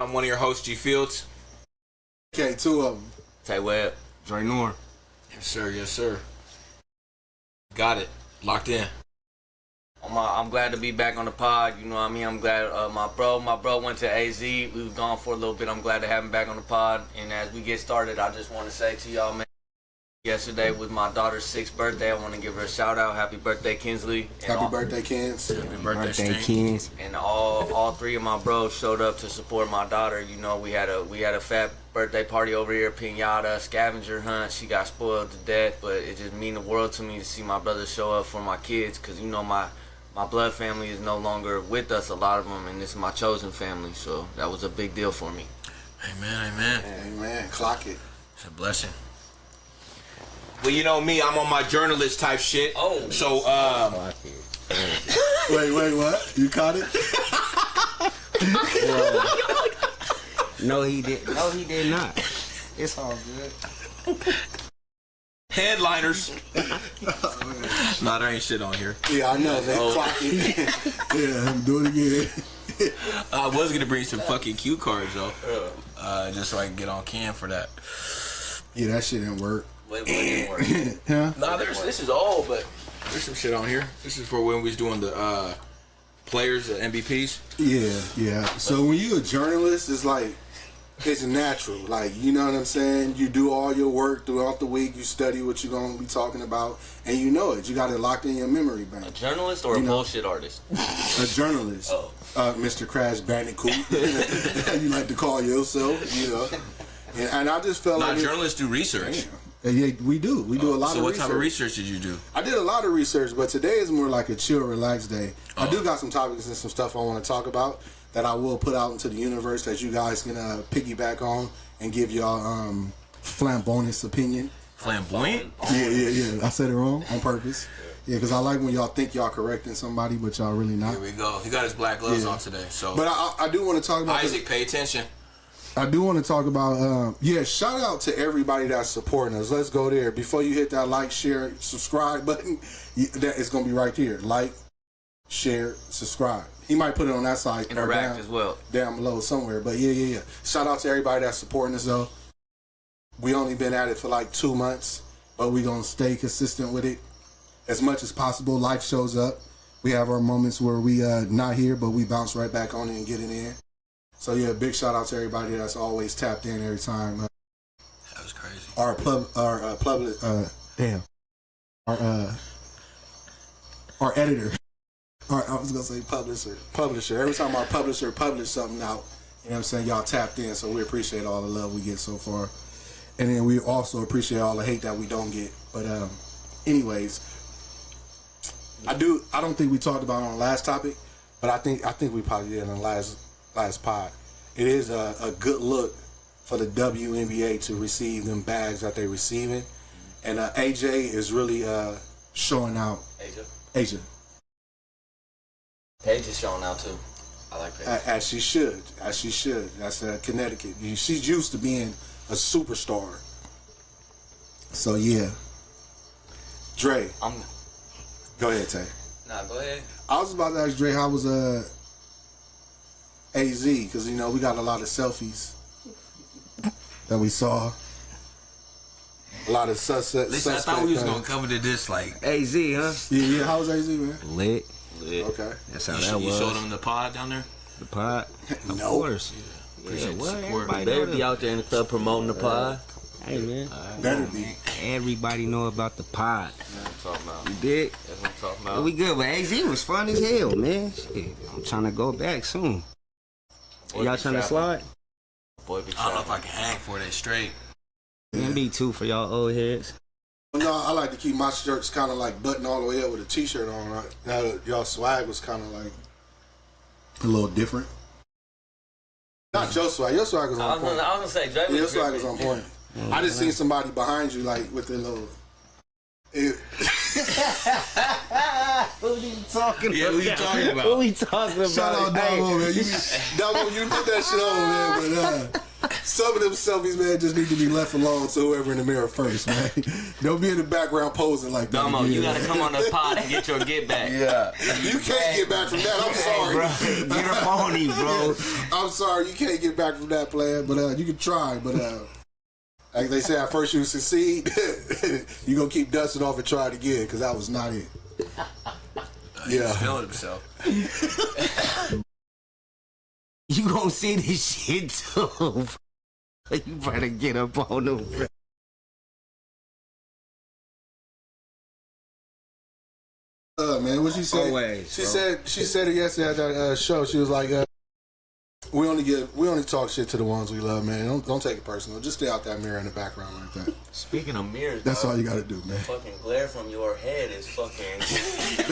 I'm one of your hosts, G Fields. Okay, two of them. Tay Webb. Dre Noor. Yes, sir. Yes, sir. Got it. Locked in. I'm glad to be back on the pod. You know what I mean? I'm glad my bro went to AZ. We was gone for a little bit. I'm glad to have him back on the pod. And as we get started, I just want to say to y'all, man, yesterday was my daughter's 6th birthday. I want to give her a shout out. Happy birthday, Kinsley. Happy birthday, Kins. Happy birthday, Kins. And all three of my bros showed up to support my daughter. You know, we had a fat birthday party over here, piñata, scavenger hunt. She got spoiled to death, but it just mean the world to me to see my brothers show up for my kids, because you know my blood family is no longer with us, a lot of them, and this is my chosen family, so that was a big deal for me. Amen, amen. Amen. Clock it. It's a blessing. Well, you know me, I'm on my journalist type shit. Oh. So, Wait, what? You caught it? No, he did. No, he did not. It's all good. headliners. Nah, there ain't shit on here. Yeah, I know. They clock it. Yeah, do it again. I was gonna bring some fucking cue cards though, just so I can get on cam for that. Yeah, that shit didn't work. What didn't work? Huh? Nah, this is old, but there's some shit on here. This is for when we was doing the players, the MVPs. Yeah. So when you a journalist, it's like, it's natural. Like, you know what I'm saying? You do all your work throughout the week. You study what you're going to be talking about, and you know it. You got it locked in your memory bank. A journalist or a bullshit artist? A journalist. Oh. Mr. Crash Bandicoot. You like to call yourself, you know. And I just felt like... journalists do research. Yeah, we do. We do a lot of research. So what type of research did you do? I did a lot of research, but today is more like a chill, relaxed day. I do got some topics and some stuff I want to talk about that I will put out into the universe that you guys can piggyback on and give y'all flamboyant opinion. Flamboyant? Yeah. I said it wrong on purpose. Yeah, because I like when y'all think y'all correcting somebody, but y'all really not. Here we go. He got his black gloves on today. So, but I do want to talk about Isaac. Pay attention. I do want to talk about, shout out to everybody that's supporting us. Let's go there. Before you hit that like, share, subscribe button, that it's going to be right here. Like, share, subscribe. He might put it on that side. Interact as well. Down below somewhere. But yeah. Shout out to everybody that's supporting us, though. We only been at it for like 2 months, but we going to stay consistent with it as much as possible. Life shows up. We have our moments where we not here, but we bounce right back on it and get it in. So yeah, big shout out to everybody that's always tapped in every time. That was crazy. Our editor. I was gonna say publisher. Every time our publisher publishes something out, you know what I'm saying, y'all tapped in. So we appreciate all the love we get so far, and then we also appreciate all the hate that we don't get. But anyways, I don't think we talked about it on the last topic, but I think we probably did on the last pod. It is a good look for the WNBA to receive them bags that they're receiving, and AJ is really showing out. Asia. Paige is showing out too. I like Paige. As she should. That's Connecticut. She's used to being a superstar. So yeah. Dre. Go ahead, Tay. Nah, go ahead. I was about to ask Dre how was AZ, because you know we got a lot of selfies that we saw. A lot of suspects. Listen, I thought we was gonna cover this like AZ, huh? Yeah. How was AZ, man? Lit. Okay. That's how you that was. showed them the pod down there. The pod? Of No. course. Appreciate the what? support. Everybody Better know be out there in the club promoting the pod. Hey, man. Better be. Everybody know about the pod. That's what I'm talking about. You dig? That's what I'm talking But about. we good, but AZ was fun as hell, man. Shit, I'm trying to go back soon. Boy, Y'all be trying to trapping. slide? Boy, be I don't know if trapping. I can hang 4 days straight. MB2 for y'all old heads. No, I like to keep my shirts kind of like buttoned all the way up with a t-shirt on. Right? Now y'all swag was kind of like a little different. Not your swag. Your swag was I on was point. gonna say, Dre was Your swag was tripping. on point. I just seen somebody behind you like with their little. What are you talking Yeah, about? what you talking about? What we talking about? Shout out Hey, Damo, man. Damo, you put that shit on, man. But Some of them selfies, man, just need to be left alone to whoever in the mirror first, man. Don't be in the background posing like that. Dumbo, you gotta come on the pod and get your get back. Yeah. You can't get back from that. I'm sorry. Bro, you're a phony, bro. I'm sorry. You can't get back from that, player. But you can try. But like they say, at first you succeed, you gonna keep dusting off and try it again because that was not it. He's feeling himself. You gonna see this shit too. You better get up on them. Man, what she said? Always, she bro. said it yesterday at that show. She was like, we only talk shit to the ones we love, man. Don't take it personal. Just stay out that mirror in the background like that. Speaking of mirrors, That's all you gotta do, man. fucking glare from your head is fucking.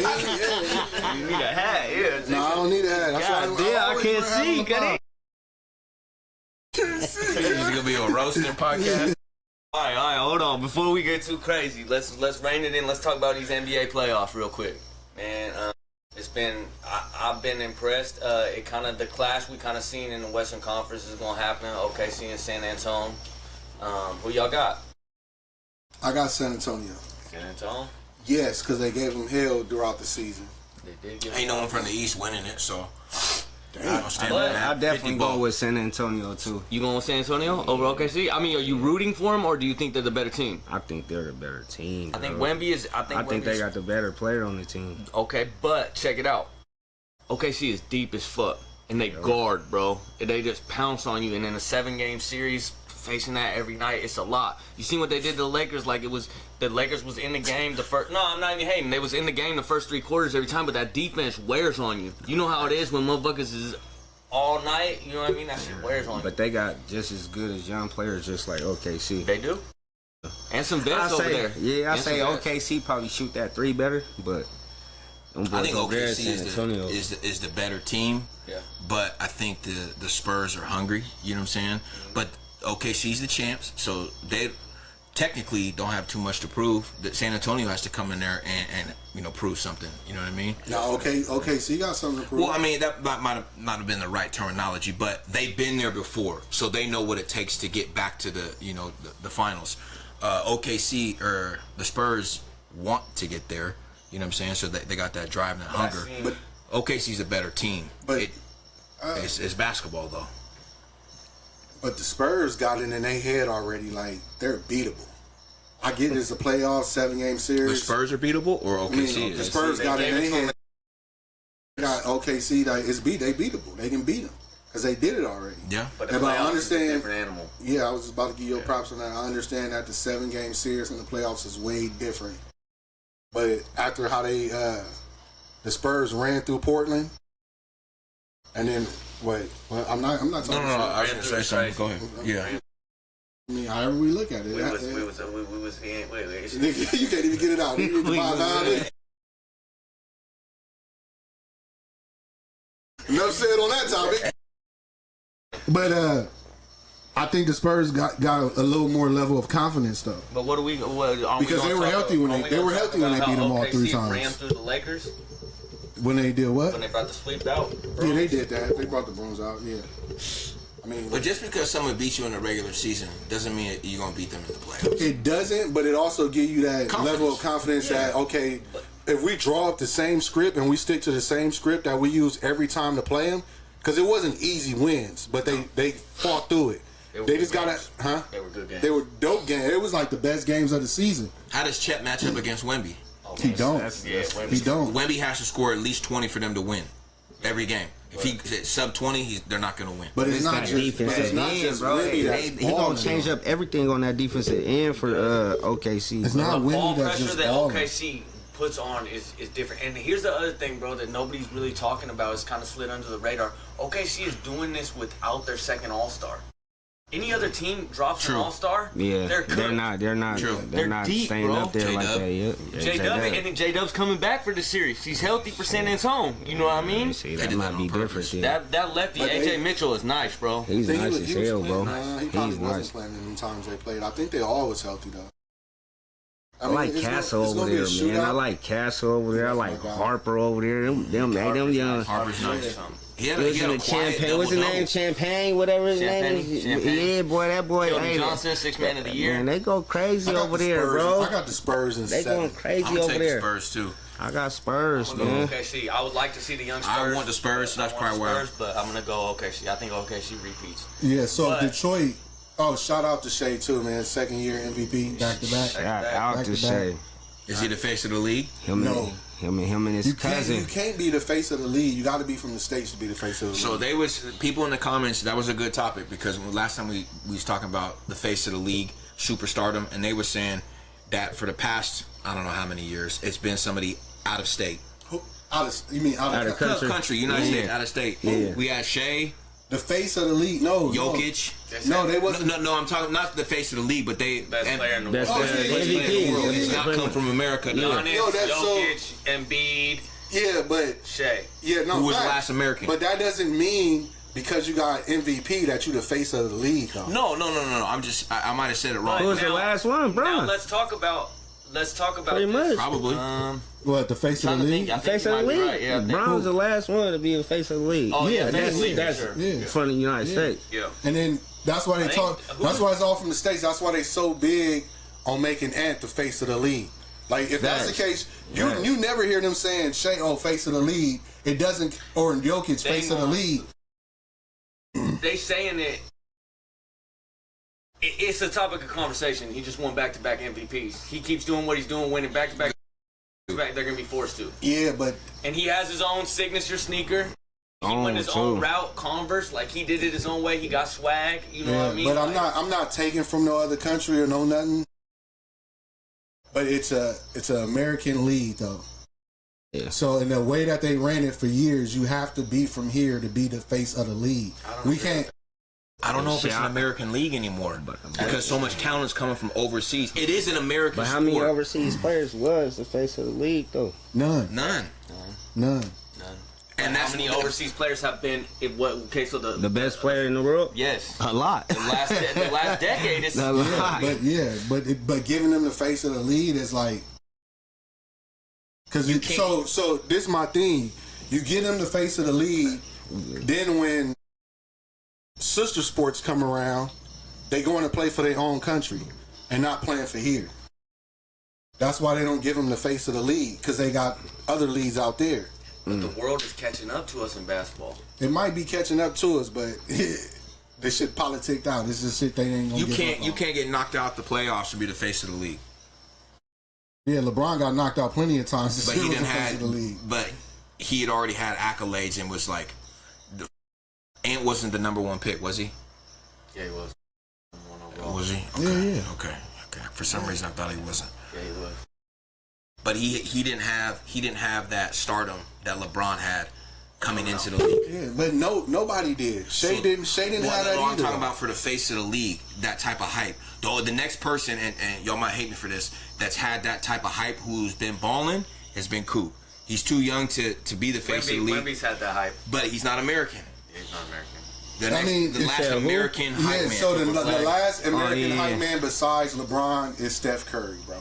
Yeah. You need a hat, yeah. No, I don't need a hat. That's why God damn, I always can't wear a hat see. on the Got pod. it? This is gonna be a roasting podcast. All right, hold on. Before we get too crazy, let's rein it in. Let's talk about these NBA playoffs real quick, man. It's been I've been impressed. It kind of the clash we kind of seen in the Western Conference is gonna happen. OKC and San Antonio. Who y'all got? I got San Antonio. San Antonio. Yes, because they gave them hell throughout the season. They did give Ain't no one from the East winning it, so. I'll stand But on that. I'll definitely 50 go ball. with San Antonio too. You going with San Antonio over OKC? I mean, are you rooting for them or do you think they're the better team? I think they're the better team. I think bro. Wemby is. I think they Wemby's- got the better player on the team. Okay, but check it out. OKC is deep as fuck, and they guard, bro. And they just pounce on you. And in a 7-game series, facing that every night, it's a lot. You seen what they did to the Lakers? Like it was the Lakers was in the game the first. No, I'm not even hating. They was in the game the first 3 quarters every time, but that defense wears on you. You know how it is when motherfuckers is all night. You know what I mean? That shit wears on you. But they got just as good as young players, just like OKC. They do. And some vets over there. Yeah, I And say some vets. OKC probably shoot that 3 better, but them I boys think over there, OKC San Antonio. is the better team. Yeah. But I think the Spurs are hungry. You know what I'm saying? But OKC's the champs, so they technically don't have too much to prove. That San Antonio has to come in there and prove something. You know what I mean? Now, okay, so you got something to prove. Well, I mean that might not have been the right terminology, but they've been there before, so they know what it takes to get back to the finals. OKC or the Spurs want to get there. You know what I'm saying? So they got that drive and that hunger. But OKC's a better team. But, It's basketball though. But the Spurs got it in their head already, like they're beatable. I get it's a playoff 7-game series. The Spurs are beatable, or OKC the is. Spurs got it in their head. Got OKC, like they beatable. They can beat them because they did it already. Yeah. But Yeah, the but I playoffs is a understand- different animal. Yeah, I was just about to give you props on that. I understand that the 7-game series in the playoffs is way different. But after how they the Spurs ran through Portland, and then wait, well, I'm not talking. No. I was Ran gonna through say the something. trash. Go ahead. Yeah. I mean, however we look at it, We was in. Wait. Nigga, you can't even get it out. You need to buy violin. Enough said on that topic. But I think the Spurs got a little more level of confidence though. But what are we? Because they were healthy when they beat them all 3 times. Ran through the Lakers When they did what? when they brought the sweep out. Yeah, they did that. They brought the brooms out. Yeah. I mean, But just because someone beats you in the regular season doesn't mean you're gonna beat them in the playoffs. it doesn't, but it also gives you that Confidence. level of confidence Yeah. that okay, if we draw up the same script and we stick to the same script that we use every time to play them, because it wasn't easy wins, but they fought through it. They were They good just gotta, games. huh? They were good games. They were dope games. It was like the best games of the season. How does Chet match up against Wemby? He don't. He don't. Wemby has to score at least 20 for them to win every game. If he sub 20, they're not gonna win. But it's It's not that just. But defensive it's not end, just bro. Wemby that's He gonna balling, change though. up everything on that defensive end for OKC. It's bro. not The ball Wemby that's pressure just that balling. OKC puts on is different. And here's the other thing, bro, that nobody's really talking about. It's kind of slid under the radar. OKC is doing this without their second All-Star. Any other team drops True. an All-Star, Yeah, they're they're not True. they're not deep, staying bro. up there like J-Dub. that. Yeah, J-Dub, and then J-Dub's coming back for the series. He's healthy for San Antonio. You know what I mean? See, They that did might that be on different. purpose. Then. That lefty, But AJ they- Mitchell, is nice, bro. He's He nice was- as he was hell, playing, bro. he probably He's wasn't nice. playing in the times they played. I think they always healthy though. I like it's Castle it's over gonna be a there, man. I shootout. like Castle over there. I like my God. Harper over there. Them young. Harper's nice. He had was a in the quiet Champagne. What's his double-double. name? Champagne, whatever his name is. Champagne. Yeah, boy, that boy. Keldon Hey, Johnson, 6th man of the year. man, they go crazy I got over the there, Spurs. bro. I got the Spurs in They 7. going crazy I'm gonna over take there. the Spurs too. I got Spurs, I'm gonna man. go OKC. I would like to see the young Spurs. I want the Spurs, so that's I want probably where. Spurs, but I'm gonna go OKC. I think OKC repeats. Yeah, so But- Detroit. Oh, shout out to Shea too, man. 2nd year MVP, back to back. Shout out Back to to Shay. Is he the face of the league? Him No. and his You cousin. can't be the face of the league. You got to be from the States to be the face of the So league. they was people in the comments. That was a good topic because last time we was talking about the face of the league, superstardom, and they were saying that for the past I don't know how many years it's been somebody out of state, You mean out of Country. United Yeah. States, out of state. Yeah. We had Shea, the face of the league? No, Jokic. No, they wasn't. No, I'm talking not the face of the league, but they Best player in the Best world. Oh, player, yeah, best player in the world. yeah, He's yeah. not come from America. No. Giannis, Yo, that's so- Jokic, Embiid, Yeah, but Shea. yeah, no. Who was the fact. last American? But that doesn't mean because you got MVP that you the face of the league, though. No. I'm just I might have said it wrong. Who was the Now- last one, bro? Now let's talk about Pretty this. much. Probably. What, the face of Trying the to league? think. I think Face you of the might be league. right. Yeah, I think- Brown's the last one to be the face of the league. Oh, yeah, Yeah, face of the league, for that's- sure. yeah. From the United States. Yeah. And then that's why they I think- talk. who That's was- why it's all from the States. That's why they so big on making Ant the face of the league. Like if that's the Facts. case, you never hear them saying Shea, oh, face of the league. It doesn't, or Jokic, They face of the want- league. They saying it's a topic of conversation. He just won back-to-back MVPs. He keeps doing what he's doing, winning back-to-back. They're gonna be forced to. Yeah, but And he has his own signature sneaker. He Oh, went his too. own route, Converse. Like he did it his own way. He got swag. You know what I mean? but I'm Like, I'm not taking from no other country or no nothing. But it's an American league though. Yeah. So in the way that they ran it for years, you have to be from here to be the face of the league. We can't. I don't know if it's an Shea. American league anymore because so much talent is coming from overseas. It is an American But sport. how many overseas players was the face of the league, though? None. None. None. And how that's many overseas players have been? Okay, so The best player in the world? yes, A lot. the last decade is A lot. But giving them the face of the lead is like, because so this is my thing. You get them the face of the lead, then when sister sports come around, they going to play for their own country and not playing for here. That's why they don't give them the face of the league because they got other leagues out there. But the world is catching up to us in basketball. It might be catching up to us, but this shit politicked out. This is shit they ain't gonna. you give can't up you on. can't get knocked out the playoffs to be the face of the league. Yeah, LeBron got knocked out plenty of times. But Still he was didn't the face have. of the league. But he had already had accolades and was like, Ant wasn't the number one pick, was he? Yeah, he was. Was he? Yeah, Okay. yeah. Okay. For some reason, I thought he wasn't. Yeah, he was. But he didn't have that stardom that LeBron had coming into the league. Yeah, but nobody did. Shea didn't Well, have that no, either. I'm talking about for the face of the league, that type of hype. Though the next person, and y'all might hate me for this, that's had that type of hype, who's been balling, has been Coop. He's too young to be the face of the league, Wemby's had that hype. but he's not American. Yeah, he's not American. The last said who? American hype Yeah, man. so the last American yeah. hype man besides LeBron is Steph Curry, bro.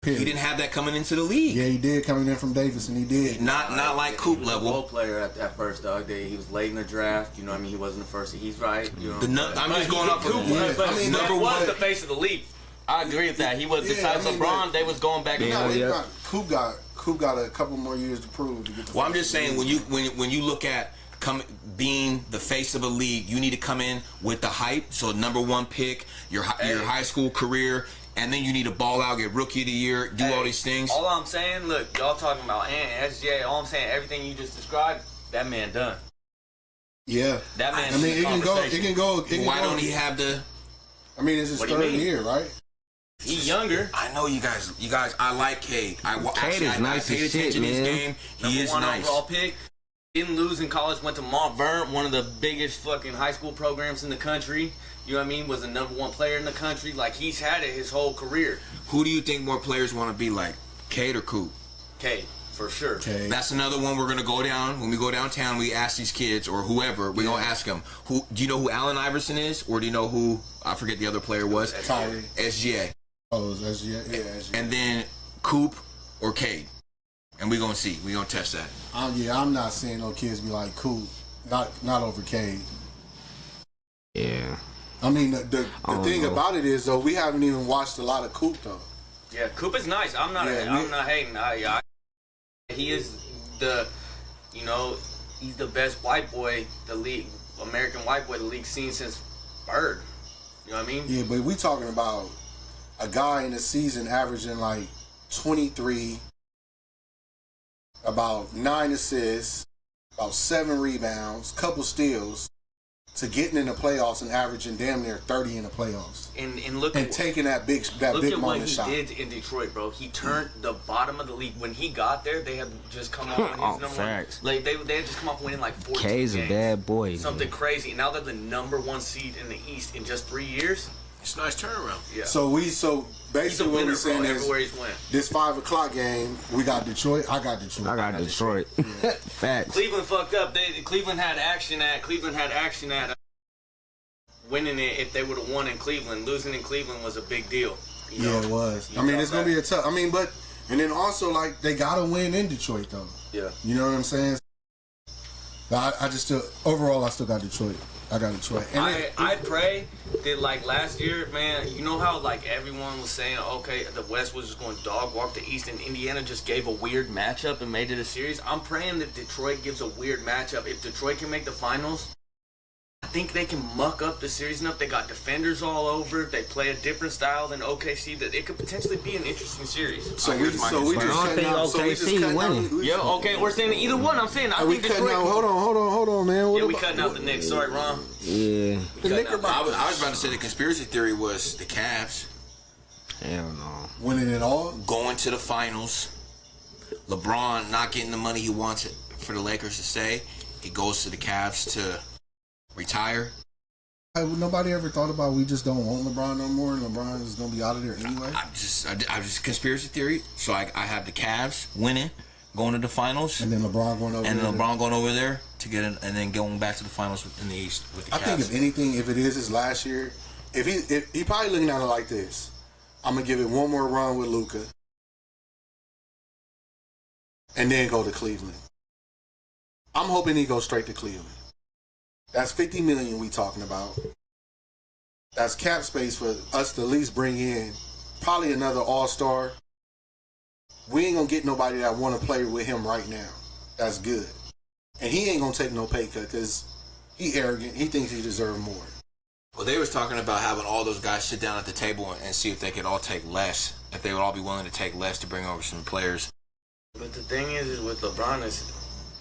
he didn't have that coming into the league. Yeah, he did coming in from Davis, and he did. Not like Coop He was a level. role player at first, dog. He was late in the draft. You know what I mean? He wasn't the first. He's right. You know, I'm just going off of Yeah, But I mean, Steph number was one- the face of the league. I agree with that. He was. Yeah, Besides I mean, LeBron, but- they was going back and No, forth. he Yeah. got, Coop got a couple more years to prove to get the Well, I'm face just of the saying league. when you look at being the face of a league, you need to come in with the hype. So number one pick, your high school career, and then you need to ball out, get rookie of the year, do all these things. All I'm saying, look, y'all talking about Ant, SJ. All I'm saying, everything you just described, that man done. Yeah, That man. I mean, it can go. Why don't he have the? I mean, it's his What do you third mean? year, right? He younger. I know you guys. I like Cade. Cade is nice I paid as attention shit, to his man. game. He Number is one nice. overall pick. Didn't lose in college. Went to Mont Verne, one of the biggest fucking high school programs in the country. You know what I mean? Was the number one player in the country. Like he's had it his whole career. Who do you think more players want to be like, Cade or Coop? K, for sure. Okay. That's another one we're gonna go down. When we go downtown, we ask these kids or whoever. We gonna ask them. Who do you know who Allen Iverson is, or do you know who I forget the other player was? Tyree. SGA. Oh, that's yeah. And then Coop or Cade. And we're gonna see. We're gonna test that. I'm not seeing no kids be like cool, not over Cade. Yeah. I mean, the thing about it is though, we haven't even watched a lot of Coop though. Yeah, Coop is nice. I'm not hating. He is he's the best white boy American white boy the league's seen since Bird. You know what I mean? Yeah, but we talking about a guy in the season averaging like 23, about 9 assists, about 7 rebounds, couple steals, to getting in the playoffs and averaging damn near 30 in the playoffs. And look and at taking that big what moment he shot. did in Detroit, bro. He turned the bottom of the league. When he got there, they had just come off winning his number one. Like they had just come off winning like 14 K's games. a bad boy. Something crazy. Now they're the number 1 seed in the East in just 3 years. It's a nice turnaround. Yeah. So basically what we're saying is everywhere he's went. This 5 o'clock game, we got Detroit. I got Detroit. I got Detroit. Facts. Cleveland fucked up. Cleveland had action at winning it. If they would have won in Cleveland, losing in Cleveland was a big deal. Yeah, it was. I mean, it's gonna be a tough. I mean, and then also like they gotta win in Detroit though. Yeah. You know what I'm saying? But I just still overall I still got Detroit. I got Detroit. And I pray that like last year, man, you know how like everyone was saying, okay, the West was just going to dog walk the East, and Indiana just gave a weird matchup and made it a series. I'm praying that Detroit gives a weird matchup. If Detroit can make the finals, I think they can muck up the series enough. They got defenders all over. They play a different style than OKC. That it could potentially be an interesting series. So we just cutting out. So we just cutting out. Yeah, okay, we're saying either one. I'm saying I think cutting Detroit. out. Hold on, man. Yeah, we cutting out the Knicks. Sorry, Ron. Yeah. The Knickerbockers. I was about to say the conspiracy theory was the Cavs Hell no. Winning it all. going to the finals. LeBron not getting the money he wants for the Lakers to stay. He goes to the Cavs to retire. Nobody ever thought about we just don't want LeBron no more, and LeBron is gonna be out of there anyway. I just conspiracy theory. So I have the Cavs winning, going to the finals, And then LeBron going over and there. then LeBron going over there to get in, and then going back to the finals in the East with the Cavs. I think if anything, if it is his last year, if he probably looking at it like this, I'm gonna give it one more run with Luka, and then go to Cleveland. I'm hoping he goes straight to Cleveland. That's $50 million we talking about. That's cap space for us to at least bring in probably another all-star. We ain't gonna get nobody that want to play with him right now. That's good. And he ain't gonna take no pay cut because he arrogant. He thinks he deserves more. Well, they was talking about having all those guys sit down at the table and see if they could all take less. If they would all be willing to take less to bring over some players. But the thing is with LeBron is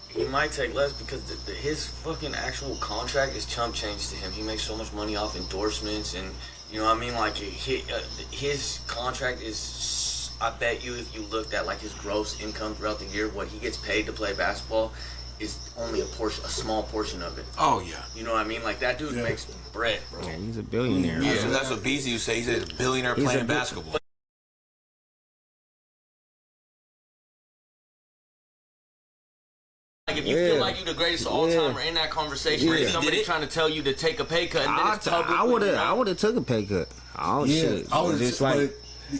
he might take less because his fucking actual contract is chump change to him. He makes so much money off endorsements, and you know what I mean. Like his contract is. I bet you if you looked at like his gross income throughout the year, what he gets paid to play basketball is only a small portion of it. Oh yeah. You know what I mean? Like that dude makes bread, bro. Yeah, he's a billionaire. Yeah, so that's what Beasley would say. He's a billionaire playing basketball. Like if you feel like you're the greatest of all time, or in that conversation, or somebody trying to tell you to take a pay cut, and then it's public. I would have took a pay cut. Oh shit! I would just like.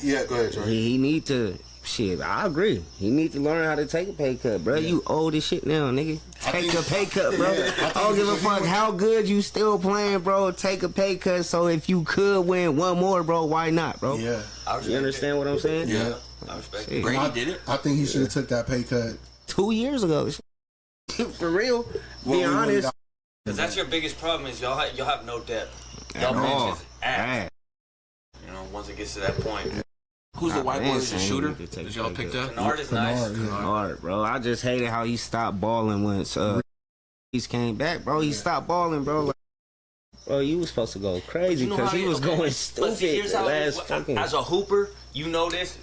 Yeah, go ahead, Jordan. He need to. Shit, I agree. He need to learn how to take a pay cut, bro. You old as shit now, nigga. Take a pay cut, bro. I don't give a fuck how good you still playing, bro. Take a pay cut. So if you could win one more, bro, why not, bro? Yeah. You understand what I'm saying? Yeah. I respect it. Brady did it. I think he should have took that pay cut 2 years ago. For real. Be honest. Because that's your biggest problem is y'all have no depth. Y'all all. bench is ass. You know, once it gets to that point. Who's the white boy that's a shooter need to take that y'all a picked pay up? Kennard is nice. Hard, bro. I just hated how he stopped balling once he came back, bro. He stopped balling, bro. Like, bro, you was supposed to go crazy because he was going stupid. But see, here's how as a hooper, you know this.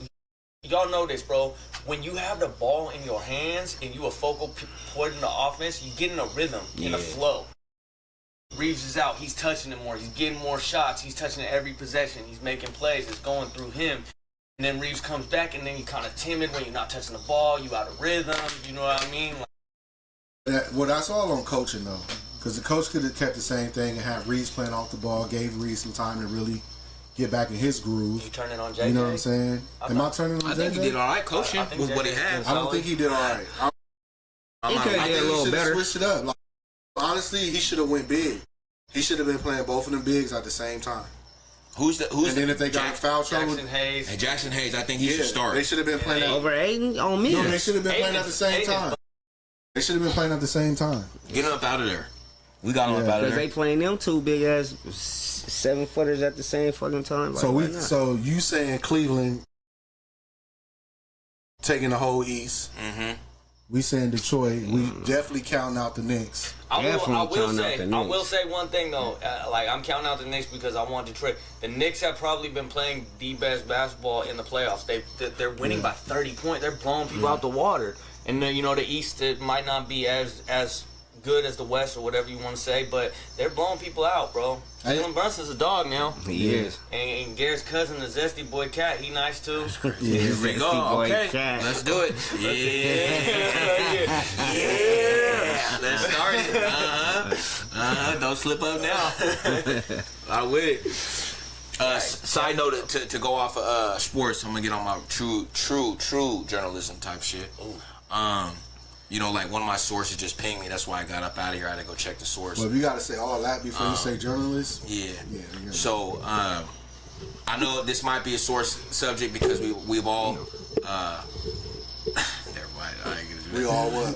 Y'all know this, bro. When you have the ball in your hands and you a focal point in the offense, you get in a rhythm, in a flow. Reeves is out. He's touching it more. He's getting more shots. He's touching it every possession. He's making plays. It's going through him. And then Reeves comes back, and then you're kind of timid when you're not touching the ball. You out of rhythm. You know what I mean? Well, that's all on coaching, though. Because the coach could have kept the same thing and had Reeves playing off the ball, gave Reeves some time to really get back in his groove. You turning on JJ? You know what I'm saying? Am I turning on JJ? I think he did all right coaching with what he had. I don't think he did all right. He could have did a little better. Switched it up. Like, honestly, he should have went big. He should have been playing both of them bigs at the same time. Who's and then if they got in foul trouble, Jackson Hayes. Hey, Jackson Hayes, I think he should start. They should have been playing Over Aiden on me. No, they should have been playing at the same time. They should have been playing at the same time. Get him up out of there. We got him up out of Because there. they playing them two big ass 7-footers at the same fucking time. Like, So you saying Cleveland taking the whole East? Mm-hmm. We saying Detroit. We definitely counting out the Knicks. I will say one thing though. Like I'm counting out the Knicks because I want Detroit. The Knicks have probably been playing the best basketball in the playoffs. They're winning by 30 points. They're blowing people out the water. And the East, it might not be as good as the West or whatever you want to say, but they're blowing people out, bro. Jalen Brunson's a dog now. He is. And Garrett's cousin, the Zesty Boy Cat, he nice too. Here we go. Okay, let's do it. Yeah. Let's start it. Don't slip up now. I with it. Side note to go off of sports, I'm gonna get on my true journalism type shit. Like one of my sources just pinged me. That's why I got up out of here. I had to go check the source. Well, you got to say all that before you say journalist. Yeah. So I know this might be a source subject because we've all. Never mind. We all what?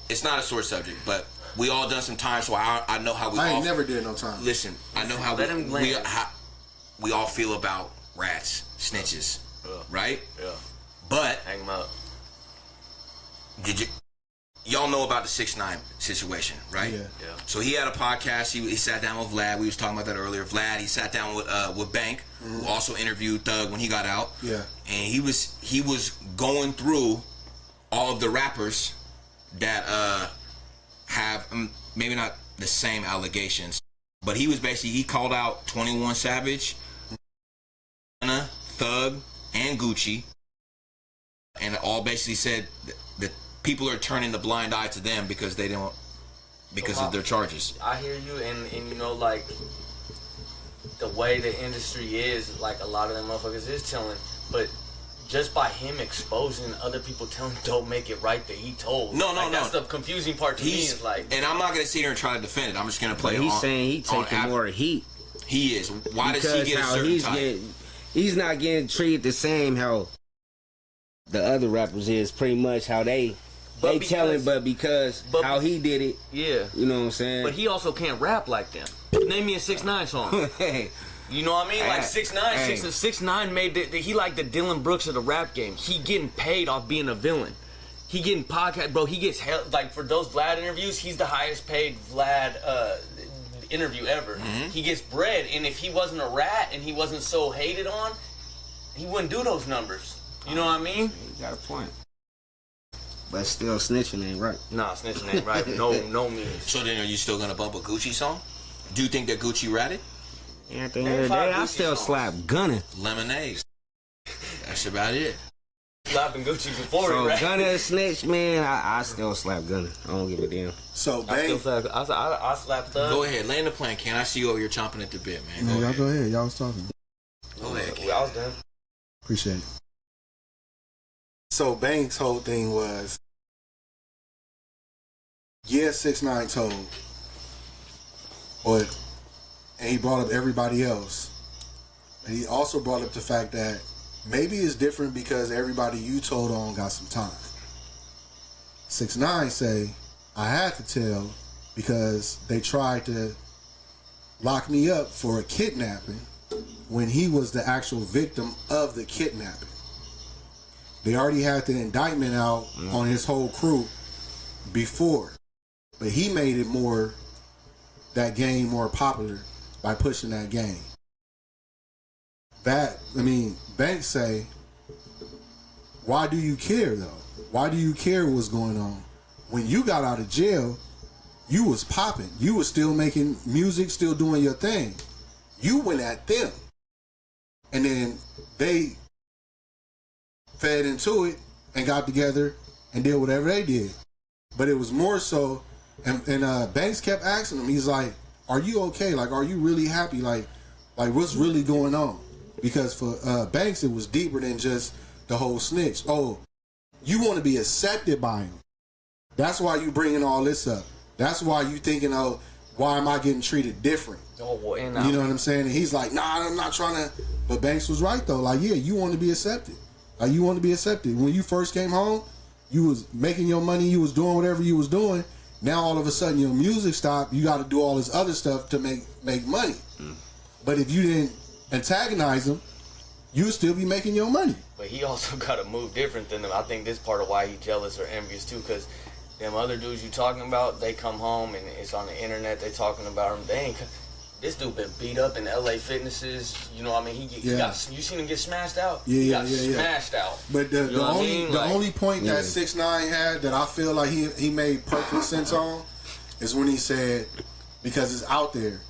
It's not a source subject, but we all done some time, so I know how we. I ain't never did no time. Listen, I know how we all feel about rats, snitches, right? Yeah. But hang them up. Y'all know about the 6ix9ine situation, right? Yeah. So he had a podcast. He sat down with Vlad. We was talking about that earlier. Vlad. He sat down with Bank, who also interviewed Thug when he got out. Yeah. And he was going through all of the rappers that have maybe not the same allegations, but he called out 21 Savage, Thug, and Gucci, and all basically said that people are turning the blind eye to them because of their charges. I hear you, and like the way the industry is, like a lot of them motherfuckers is telling, but just by him exposing other people telling don't make it right that he told. No. That's the confusing part to me is like. And I'm not gonna sit here and try to defend it. I'm just gonna play. But he's saying he taking more heat. He is. Why does he get a certain type? He's not getting treated the same how the other rappers is. Pretty much how they telling, but because how he did it. Yeah. You know what I'm saying? But he also can't rap like them. Name me a 6ix9ine song. Hey. You know what I mean? Like 6ix9ine made he like the Dylan Brooks of the rap game. He getting paid off being a villain. He getting podcast, bro. He gets like for those Vlad interviews, he's the highest paid Vlad interview ever. Mm-hmm. He gets bread, and if he wasn't a rat and he wasn't so hated on, he wouldn't do those numbers. You know what I mean? You got a point. But still, snitching ain't right. Nah, snitching ain't right. No means. So then, are you still gonna bump a Gucci song? Do you think that Gucci ratted? Yeah, at the end of the day, I still slap Gunna. Lemonade. That's about it. Slapping Gucci before so right? Gunna snitch, man. I still slap Gunna. I don't give a damn. So Bang, I slap Thug. Go ahead, land the plan, Ken. I see you over here chomping at the bit, man. Y'all go ahead. Y'all was talking. Go ahead, Ken. I was done. Appreciate it. So Banks' whole thing was, 6ix9ine told, and he brought up everybody else. And he also brought up the fact that maybe it's different because everybody you told on got some time. 6ix9ine say, I had to tell because they tried to lock me up for a kidnapping when he was the actual victim of the kidnapping. They already had the indictment out on his whole crew before, but he made it that game more popular by pushing that game. Banks say, why do you care though? Why do you care what's going on? When you got out of jail, you was popping. You was still making music, still doing your thing. You went at them. And then they fed into it and got together and did whatever they did. But it was more so, and Banks kept asking him, he's like, are you okay? Like, are you really happy? Like what's really going on? because for Banks it was deeper than just the whole snitch. Oh, you want to be accepted by him. That's why you bringing all this up. That's why you thinking, oh, why am I getting treated different? Oh, well, and You know what I'm saying? And he's like, nah, I'm not trying to. But Banks was right though. Like, yeah, you want to be accepted. Like, you want to be accepted. When you first came home, you was making your money, you was doing whatever you was doing. Now all of a sudden your music stopped. You got to do all this other stuff to make money. But if you didn't antagonize him, you would still be making your money. But he also got to move different than them. I think this part of why he jealous or envious too, because them other dudes you talking about, they come home and it's on the internet. They talking about him. They ain't. This dude been beat up in LA Fitnesses. You know what I mean? He got. You seen him get smashed out? He got smashed out. But the only point that 6ix9ine had that I feel like he made perfect sense on is when he said, because it's out there,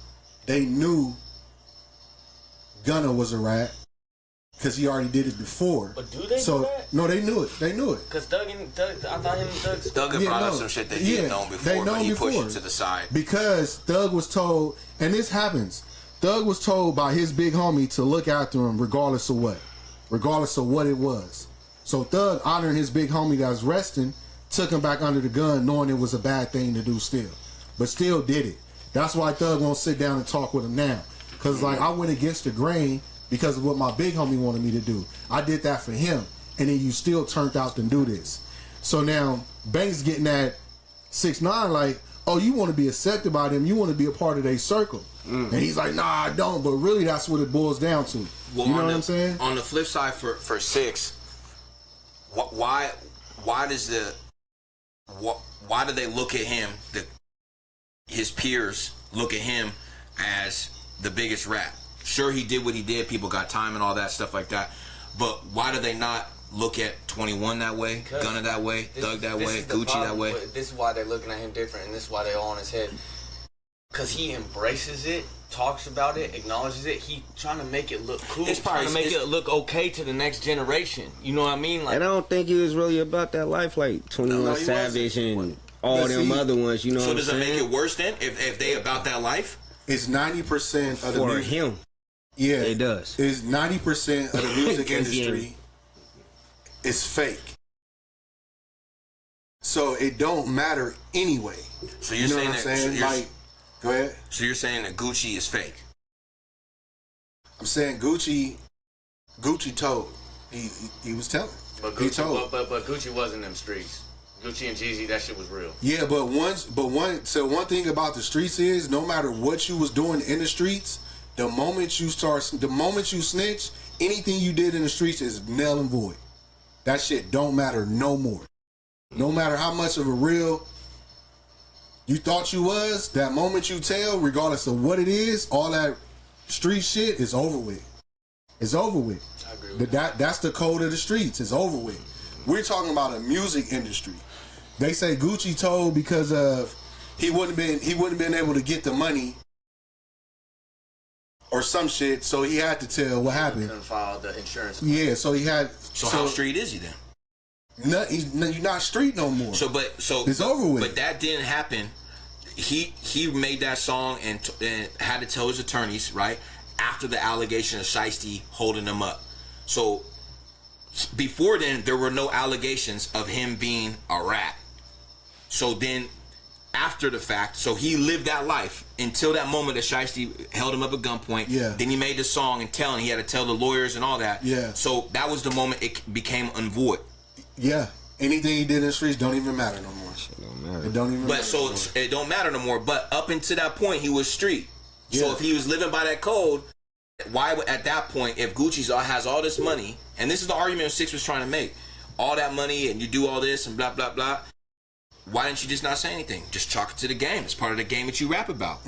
they knew Gunna was a rat because he already did it before. But do they know that? No, they knew it. They knew it. Because Doug, I thought him and Doug had brought up some shit that he had known before, but he pushed it to the side. Because Doug was told, and this happens, Doug was told by his big homie to look after him regardless of what it was. So Doug, honoring his big homie that was resting, took him back under the gun knowing it was a bad thing to do still. But still did it. That's why Doug won't sit down and talk with him now. Because like, I went against the grain because of what my big homie wanted me to do. I did that for him. And then you still turned out to do this. So now Banks getting at 6ix9ine like, oh, you want to be accepted by them. You want to be a part of their circle. And he's like, nah, I don't. But really, that's what it boils down to. Well, you know what I'm saying? On the flip side for Six, why do they look at him, his peers look at him as the biggest rat? Sure, he did what he did. People got time and all that stuff like that. But why do they not look at 21 that way, Gunna that way, Thug that way, Gucci that way? This is why they're looking at him different, and this is why they're all on his head. Because he embraces it, talks about it, acknowledges it. He trying to make it look cool. He's trying to make it look okay to the next generation. You know what I mean? Like, and I don't think he was really about that life like 21 Savage and all them other ones. You know what I'm saying? So does it make it worse then if they about that life? It's 90% of the for music. him. Yeah, it does. It's 90% of the music industry is fake. So it don't matter anyway. So you're saying what I'm saying? Like, go ahead. So you're saying that Gucci is fake? I'm saying Gucci told. He was telling. But he Gucci, told. but Gucci was in them streets. Gucci and Jeezy, that shit was real. Yeah, one thing about the streets is no matter what you was doing in the streets, the moment you snitch, anything you did in the streets is null and void. That shit don't matter no more. No matter how much of a real you thought you was, that moment you tell, regardless of what it is, all that street shit is over with. It's over with. I agree with That's the code of the streets. It's over with. We're talking about a music industry. They say Gucci told because of he wouldn't been able to get the money or some shit, so he had to tell what happened. Couldn't file the insurance. Yeah, so he had. So how street is he then? You're not street no more. So it's over with. But that didn't happen. He made that song and had to tell his attorneys right after the allegation of Shiesty holding him up. So before then, there were no allegations of him being a rat. So then, after the fact, so he lived that life until that moment that Shiesty held him up at gunpoint. Yeah. Then he made the song and he had to tell the lawyers and all that. Yeah. So that was the moment it became unvoid. Yeah. Anything he did in the streets don't even matter no more. Shit don't matter. It don't even matter. But so it don't matter no more. But up until that point, he was street. Yeah. So if he was living by that code, why would at that point, if Gucci has all this money, and this is the argument Six was trying to make, all that money and you do all this and blah blah blah, why didn't you just not say anything? Just chalk it to the game. It's part of the game that you rap about.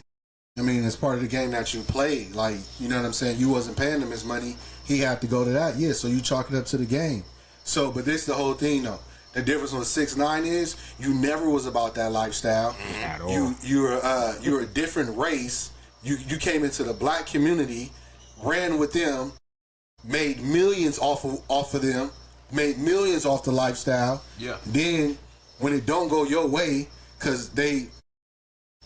I mean, it's part of the game that you played. Like, you know what I'm saying? You wasn't paying him his money. He had to go to that. Yeah, so you chalk it up to the game. So, but this is the whole thing, though. The difference with 6ix9ine is you never was about that lifestyle. At all. You're a different race. You came into the black community, ran with them, made millions off of them, made millions off the lifestyle. Yeah. Then when it don't go your way, because they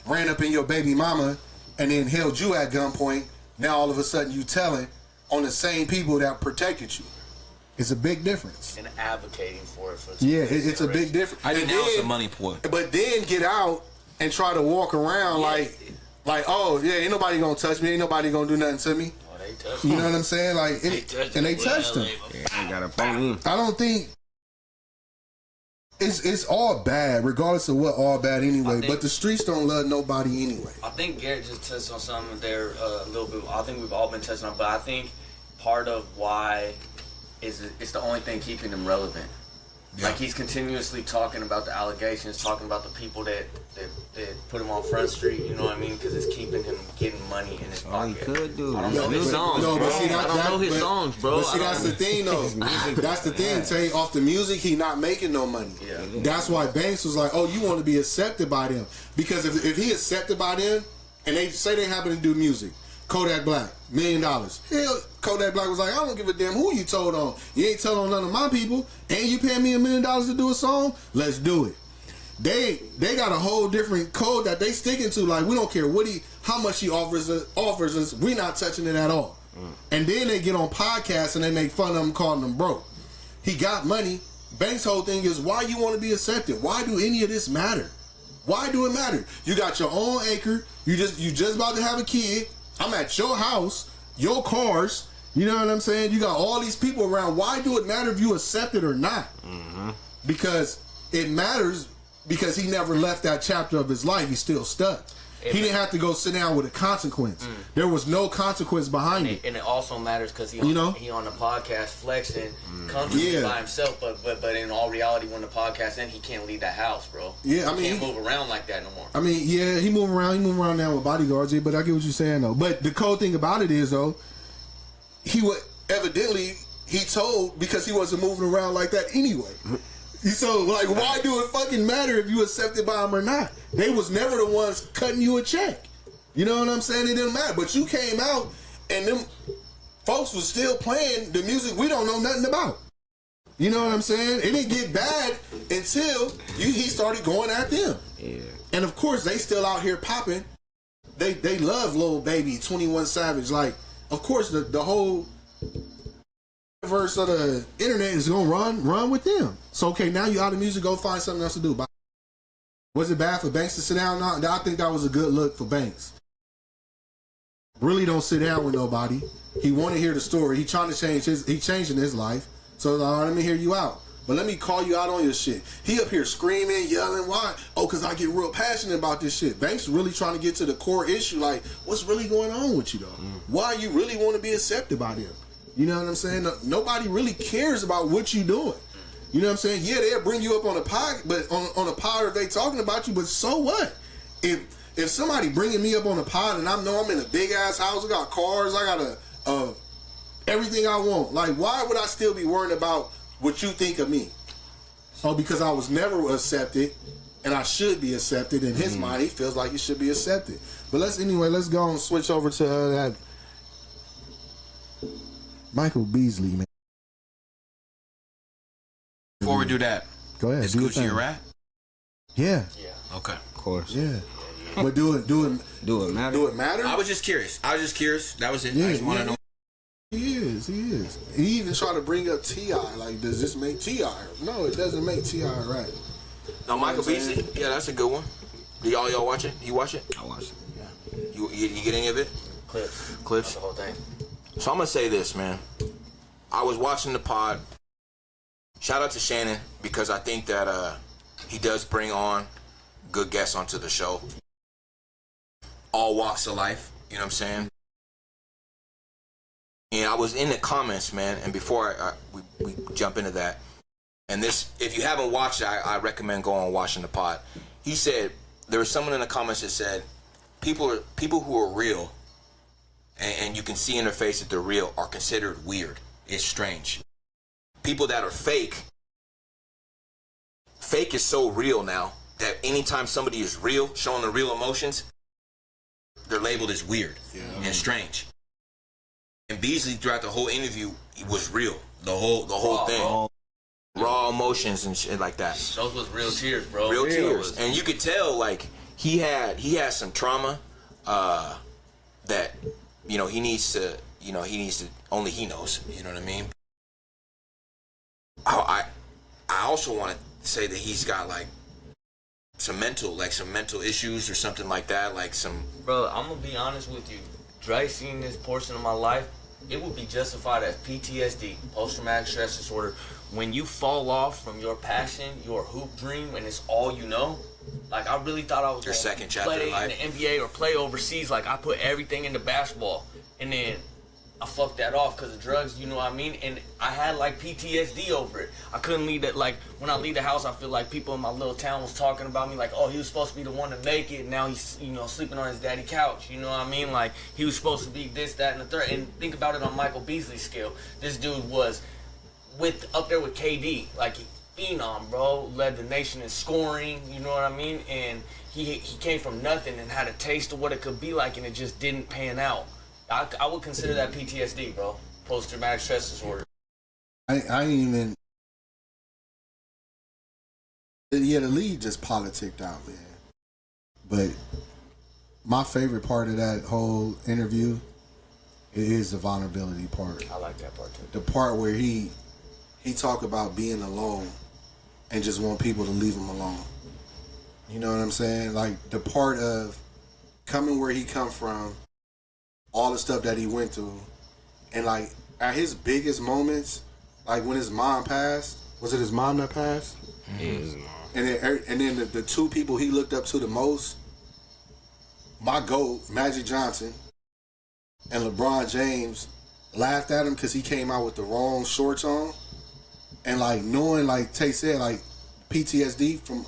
ran up in your baby mama and then held you at gunpoint, now all of a sudden you telling, on the same people that protected you. It's a big difference. And advocating for it. It's a big difference. I think now it's a money point. But then get out and try to walk around like, oh yeah, ain't nobody gonna touch me, ain't nobody gonna do nothing to me. Oh, they touched You know what I'm saying? Like, they touched him. Yeah, they got a phone. I don't think it's all bad, regardless of what all bad anyway. But the streets don't love nobody anyway. I think Garrett just touched on something there a little bit. I think we've all been touching on, but I think part of why is it's the only thing keeping him relevant. Yeah. Like he's continuously talking about the allegations, talking about the people that put him on Front Street. You know what I mean? Because it's keeping him getting money in his pocket. He could do. I don't know his songs, bro. I don't know his songs, bro. But see, that's the thing, though. That's the thing. Tay, off the music, he not making no money. Yeah. That's why Banks was like, "Oh, you want to be accepted by them?" Because if he accepted by them, and they say they happen to do music, Kodak Black, $1 million. Hell, Kodak Black was like, I don't give a damn who you told on. You ain't told on none of my people. And you paying me $1 million to do a song? Let's do it. They got a whole different code that they sticking to. Like, we don't care how much he offers us. We not touching it at all. And then they get on podcasts and they make fun of him, calling him broke. He got money. Banks' whole thing is, why you want to be accepted? Why do any of this matter? Why do it matter? You got your own acre. You just about to have a kid. I'm at your house, your cars. You know what I'm saying? You got all these people around. Why do it matter if you accept it or not? Mm-hmm. Because it matters because he never left that chapter of his life. He's still stuck. He didn't have to go sit down with a consequence. There was no consequence behind it. And it also matters because he on the podcast flexing comfortably by himself, but in all reality, when the podcast ends, he can't leave that house, bro. Yeah, I mean, he can't move around like that no more. I mean, yeah, he move around now with bodyguards. But I get what you're saying though. But the cool thing about it is though, he told because he wasn't moving around like that anyway. So, like, why do it fucking matter if you accepted by them or not? They was never the ones cutting you a check. You know what I'm saying? It didn't matter. But you came out, and them folks was still playing the music we don't know nothing about. You know what I'm saying? It didn't get bad until he started going at them. Yeah. And, of course, they still out here popping. They love Lil Baby, 21 Savage. Like, of course, the whole verse of the internet is gonna run with them. So okay, now you out of music, go find something else to do. Was it bad for Banks to sit down? No, I think that was a good look for Banks. Really don't sit down with nobody. He want to hear the story. He trying to change he changing his life. So let me hear you out. But let me call you out on your shit. He up here screaming, yelling, why? Oh, because I get real passionate about this shit. Banks really trying to get to the core issue, like, what's really going on with you, though? Why you really want to be accepted by them? You know what I'm saying? Nobody really cares about what you doing. You know what I'm saying? Yeah, they'll bring you up on a pod, but on a pod if they talking about you, but so what? If somebody bringing me up on a pod and I know I'm in a big ass house, I got cars, I got everything I want. Like, why would I still be worrying about what you think of me? Oh, because I was never accepted, and I should be accepted. In his mind, he feels like he should be accepted. But let's go and switch over to that Michael Beasley, man. Before we do that, go ahead. Is Gucci a rat? Yeah. Yeah. Okay. Of course. Yeah. But do it matter? Do it matter? I was just curious. That was it. Yeah, I just want to know. He is. He even tried to bring up T.I. Like, does this make T.I.? No, it doesn't make T.I. right. No, Michael Beasley. Yeah, that's a good one. Do y'all watch it? You watch it? I watch it. Yeah. You get any of it? Clips. The whole thing. So I'm gonna say this, man. I was watching the pod. Shout out to Shannon because I think that he does bring on good guests onto the show. All walks of life, you know what I'm saying? And I was in the comments, man, and before we jump into that, and this, if you haven't watched it, I recommend going and watching the pod. He said, there was someone in the comments that said, people who are real, and you can see in their face that they're real, are considered weird. It's strange. People that are fake is so real now that anytime somebody is real, showing the real emotions, they're labeled as weird and strange. And Beasley, throughout the whole interview, he was real. The whole thing. Raw emotions and shit like that. Those was real tears, bro. Real tears. And you could tell, like, he had some trauma that, you know, he needs to you know, he needs to, only he knows, you know what I mean? I also want to say that he's got like some mental issues or something like that, like some. Bro, I'm gonna be honest with you. Dre seen this portion of my life, it would be justified as PTSD, post-traumatic stress disorder. When you fall off from your passion, your hoop dream, and it's all you know. Like, I really thought I was Your gonna second chapter play of life. in the NBA or play overseas. Like, I put everything into basketball, and then I fucked that off because of drugs, you know what I mean? And I had like PTSD over it. I couldn't leave it. Like, when I leave the house, I feel like people in my little town was talking about me like, oh, he was supposed to be the one to make it, and now he's, you know, sleeping on his daddy couch, you know what I mean? Like, he was supposed to be this, that, and the third. And think about it on Michael Beasley's scale. This dude was up there with KD, like, phenom, bro, led the nation in scoring, you know what I mean? And he came from nothing and had a taste of what it could be like, and it just didn't pan out. I would consider that PTSD, bro. Post-traumatic stress disorder. I ain't even. Yeah, the league just politicked out, man. But my favorite part of that whole interview is the vulnerability part. I like that part too. The part where he talk about being alone and just want people to leave him alone. You know what I'm saying? Like, the part of coming where he come from, all the stuff that he went through, and like at his biggest moments, like when his mom passed. Was it his mom that passed? Mm-hmm. And then the two people he looked up to the most, my GOAT, Magic Johnson, and LeBron James, laughed at him because he came out with the wrong shorts on. And like knowing, like Tay said, like PTSD from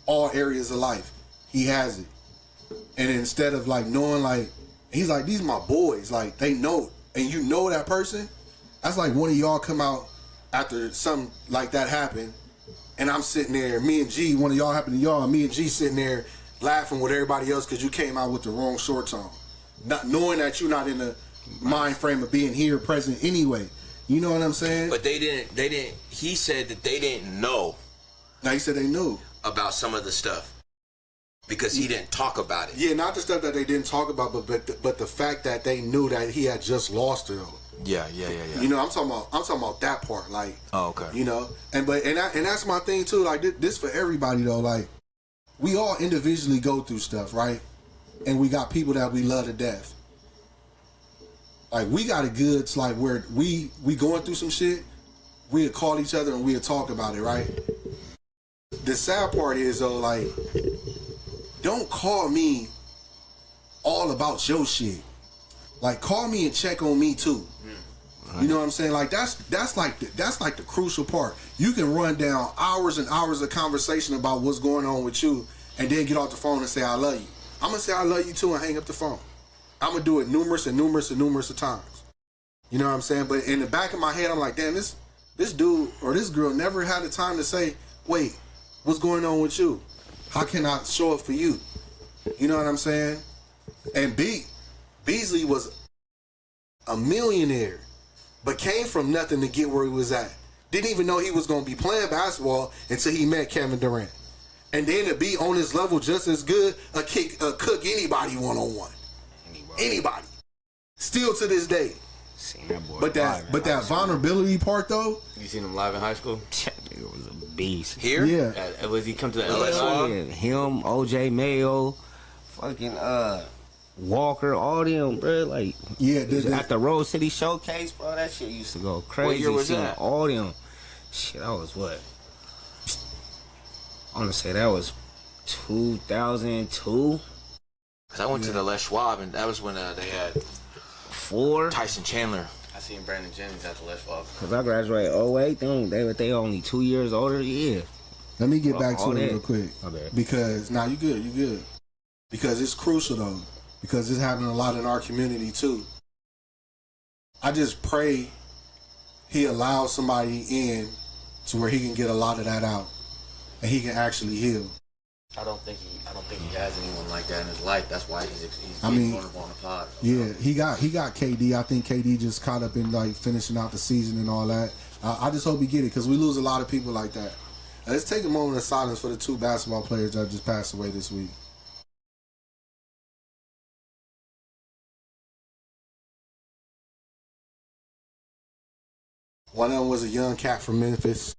all areas of life, he has it. And instead of like knowing, like, he's like, these my boys, like they know, and you know that person. That's like one of y'all come out after something like that happened, and I'm sitting there, me and G, one of y'all happened to y'all, and me and G sitting there laughing with everybody else because you came out with the wrong shorts on, not knowing that you're not in the mind frame of being here present anyway. You know what I'm saying? But they didn't. He said that they didn't know. Now he said they knew about some of the stuff because he didn't talk about it. Yeah, not the stuff that they didn't talk about, but the fact that they knew that he had just lost it. Yeah. You know, I'm talking about that part, like. Oh, okay. You know, and that's my thing too. Like, this for everybody though. Like, we all individually go through stuff, right? And we got people that we love to death. Like, we got a goods, like, where we going through some shit, we'll call each other and we'll talk about it, right? The sad part is though, like, don't call me all about your shit. Like, call me and check on me too. You know what I'm saying? Like, that's like the crucial part. You can run down hours and hours of conversation about what's going on with you, and then get off the phone and say I love you. I'm gonna say I love you too and hang up the phone. I'm gonna do it numerous of times. You know what I'm saying? But in the back of my head, I'm like, damn, this dude or this girl never had the time to say, wait, what's going on with you? How can I show up for you? You know what I'm saying? And Beasley was a millionaire, but came from nothing to get where he was at. Didn't even know he was going to be playing basketball until he met Kevin Durant. And then to be on his level just as good, cook anybody one-on-one. Anybody. Still to this day. Seen that boy But that vulnerability part though. You seen him live in high school? That nigga was a beast. Here? Yeah. Was he come to the LA? LA? Yeah, him, OJ Mayo, fucking Walker, all them, bro. Like, Yeah, at the Rose City Showcase, bro, that shit used to go crazy. What year was seeing that? all them. Shit, that was what? I want to say that was 2002. Cause I went to the Les Schwab, and that was when they had 4. Tyson Chandler. I seen Brandon Jennings at the Les Schwab. Cause I graduated 08. They only 2 years older. Yeah. Let me get back to all it that. real quick. Okay. Because, you good. Because it's crucial though. Because it's happening a lot in our community too. I just pray he allows somebody in to where he can get a lot of that out. And he can actually heal. I don't think he has anyone like that in his life. That's why he's I mean, vulnerable on the pod. Yeah, he got KD. I think KD just caught up in like finishing out the season and all that. I just hope he get it because we lose a lot of people like that. Let's take a moment of silence for the 2 basketball players that just passed away this week. One of them was a young cat from Memphis.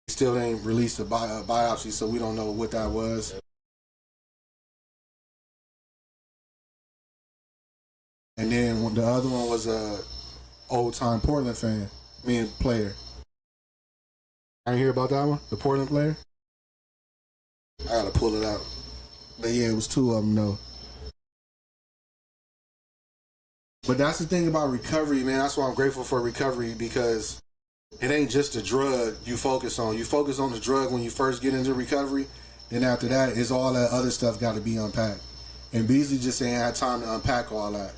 Still ain't released a biopsy, so we don't know what that was. And then the other one was a old-time Portland fan, player. I didn't hear about that one, the Portland player. I gotta pull it out. But yeah, it was 2 of them though. But that's the thing about recovery, man. That's why I'm grateful for recovery, because it ain't just a drug you focus on. You focus on the drug when you first get into recovery, then after that, it's all that other stuff got to be unpacked. And Beasley just ain't had time to unpack all that.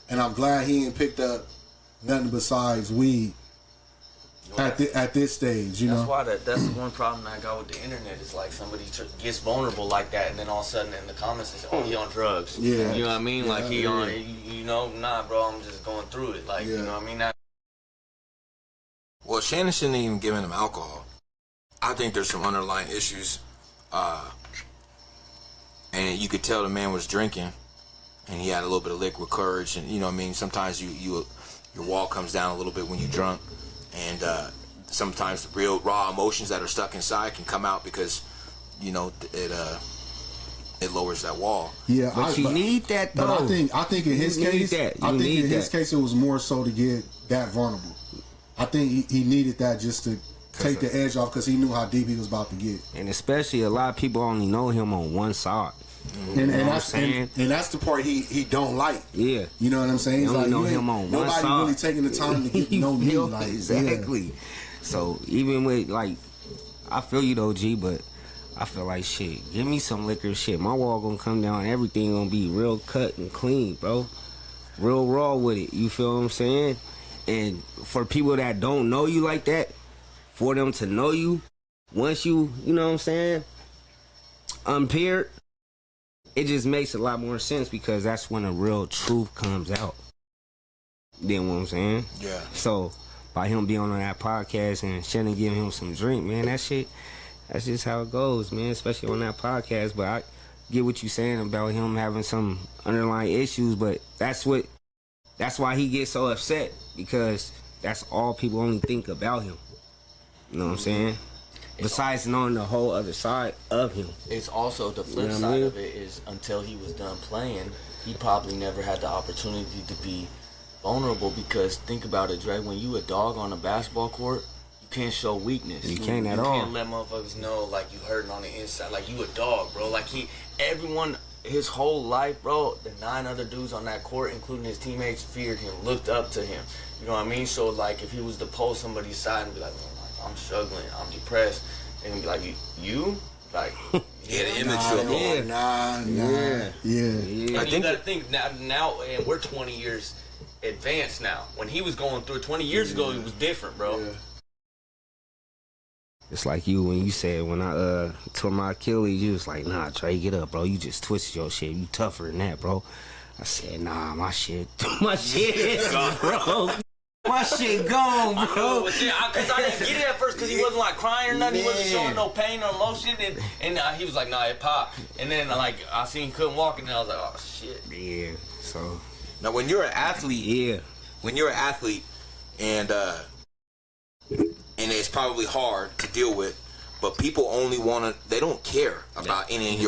And I'm glad he ain't picked up nothing besides weed at this stage, you know. That's the one problem I got with the internet is like somebody gets vulnerable like that, and then all of a sudden in the comments they say, "Oh, he on drugs." Yeah. You know what I mean? Yeah, Like he on, you know, nah, bro, I'm just going through it. Like, you know what I mean? Well, Shannon shouldn't even giving him alcohol. I think there's some underlying issues, and you could tell the man was drinking, and he had a little bit of liquid courage, and you know what I mean. Sometimes your wall comes down a little bit when you're drunk, and sometimes the real raw emotions that are stuck inside can come out because you know it lowers that wall. Yeah, but you need that though. But I think in his case, his case it was more so to get that vulnerable. I think he needed that just to take the edge off because he knew how deep he was about to get. And especially a lot of people only know him on one side. And that's the part he don't like. Yeah. You know what I'm saying? You He's only like, know him on one side. Nobody really taking the time to get to know me. Like, exactly. Yeah. So even with like, I feel you though, G, but I feel like shit. Give me some liquor, shit. My wall gonna come down. Everything gonna be real cut and clean, bro. Real raw with it. You feel what I'm saying? And for people that don't know you like that, for them to know you, once you know what I'm saying, unpaired, it just makes a lot more sense because that's when the real truth comes out. You know what I'm saying? Yeah. So, by him being on that podcast and Shannon giving him some drink, man, that's just how it goes, man, especially on that podcast. But I get what you're saying about him having some underlying issues, but that's why he gets so upset, because that's all people only think about him. You know what I'm saying? Besides knowing the whole other side of him. It's also the flip side of it is until he was done playing, he probably never had the opportunity to be vulnerable, because think about it, Dre, when you a dog on a basketball court, you can't show weakness. You can't at all. You can't let motherfuckers know like you hurting on the inside. Like you a dog, bro. Like everyone, his whole life, bro, the 9 other dudes on that court, including his teammates, feared him, looked up to him. You know what I mean? So like if he was to pull somebody's side and be like, I'm struggling, I'm depressed, and he'd be like, you? Like, yeah, the image of Yeah. And you gotta think now, and we're 20 years advanced now. When he was going through it 20 years ago, it was different, bro. Yeah. It's like you when you said when I tore my Achilles, you was like, nah, Trey, get up, bro. You just twisted your shit. You tougher than that, bro. I said, nah, my shit is gone, bro. My shit gone, bro. Because I didn't get it at first because he wasn't like crying or nothing. He wasn't showing no pain or emotion. And he was like, nah, it popped. And then like I seen he couldn't walk, and then I was like, oh shit. Yeah. So now when you're an athlete, and it's probably hard to deal with, but people only they don't care about any of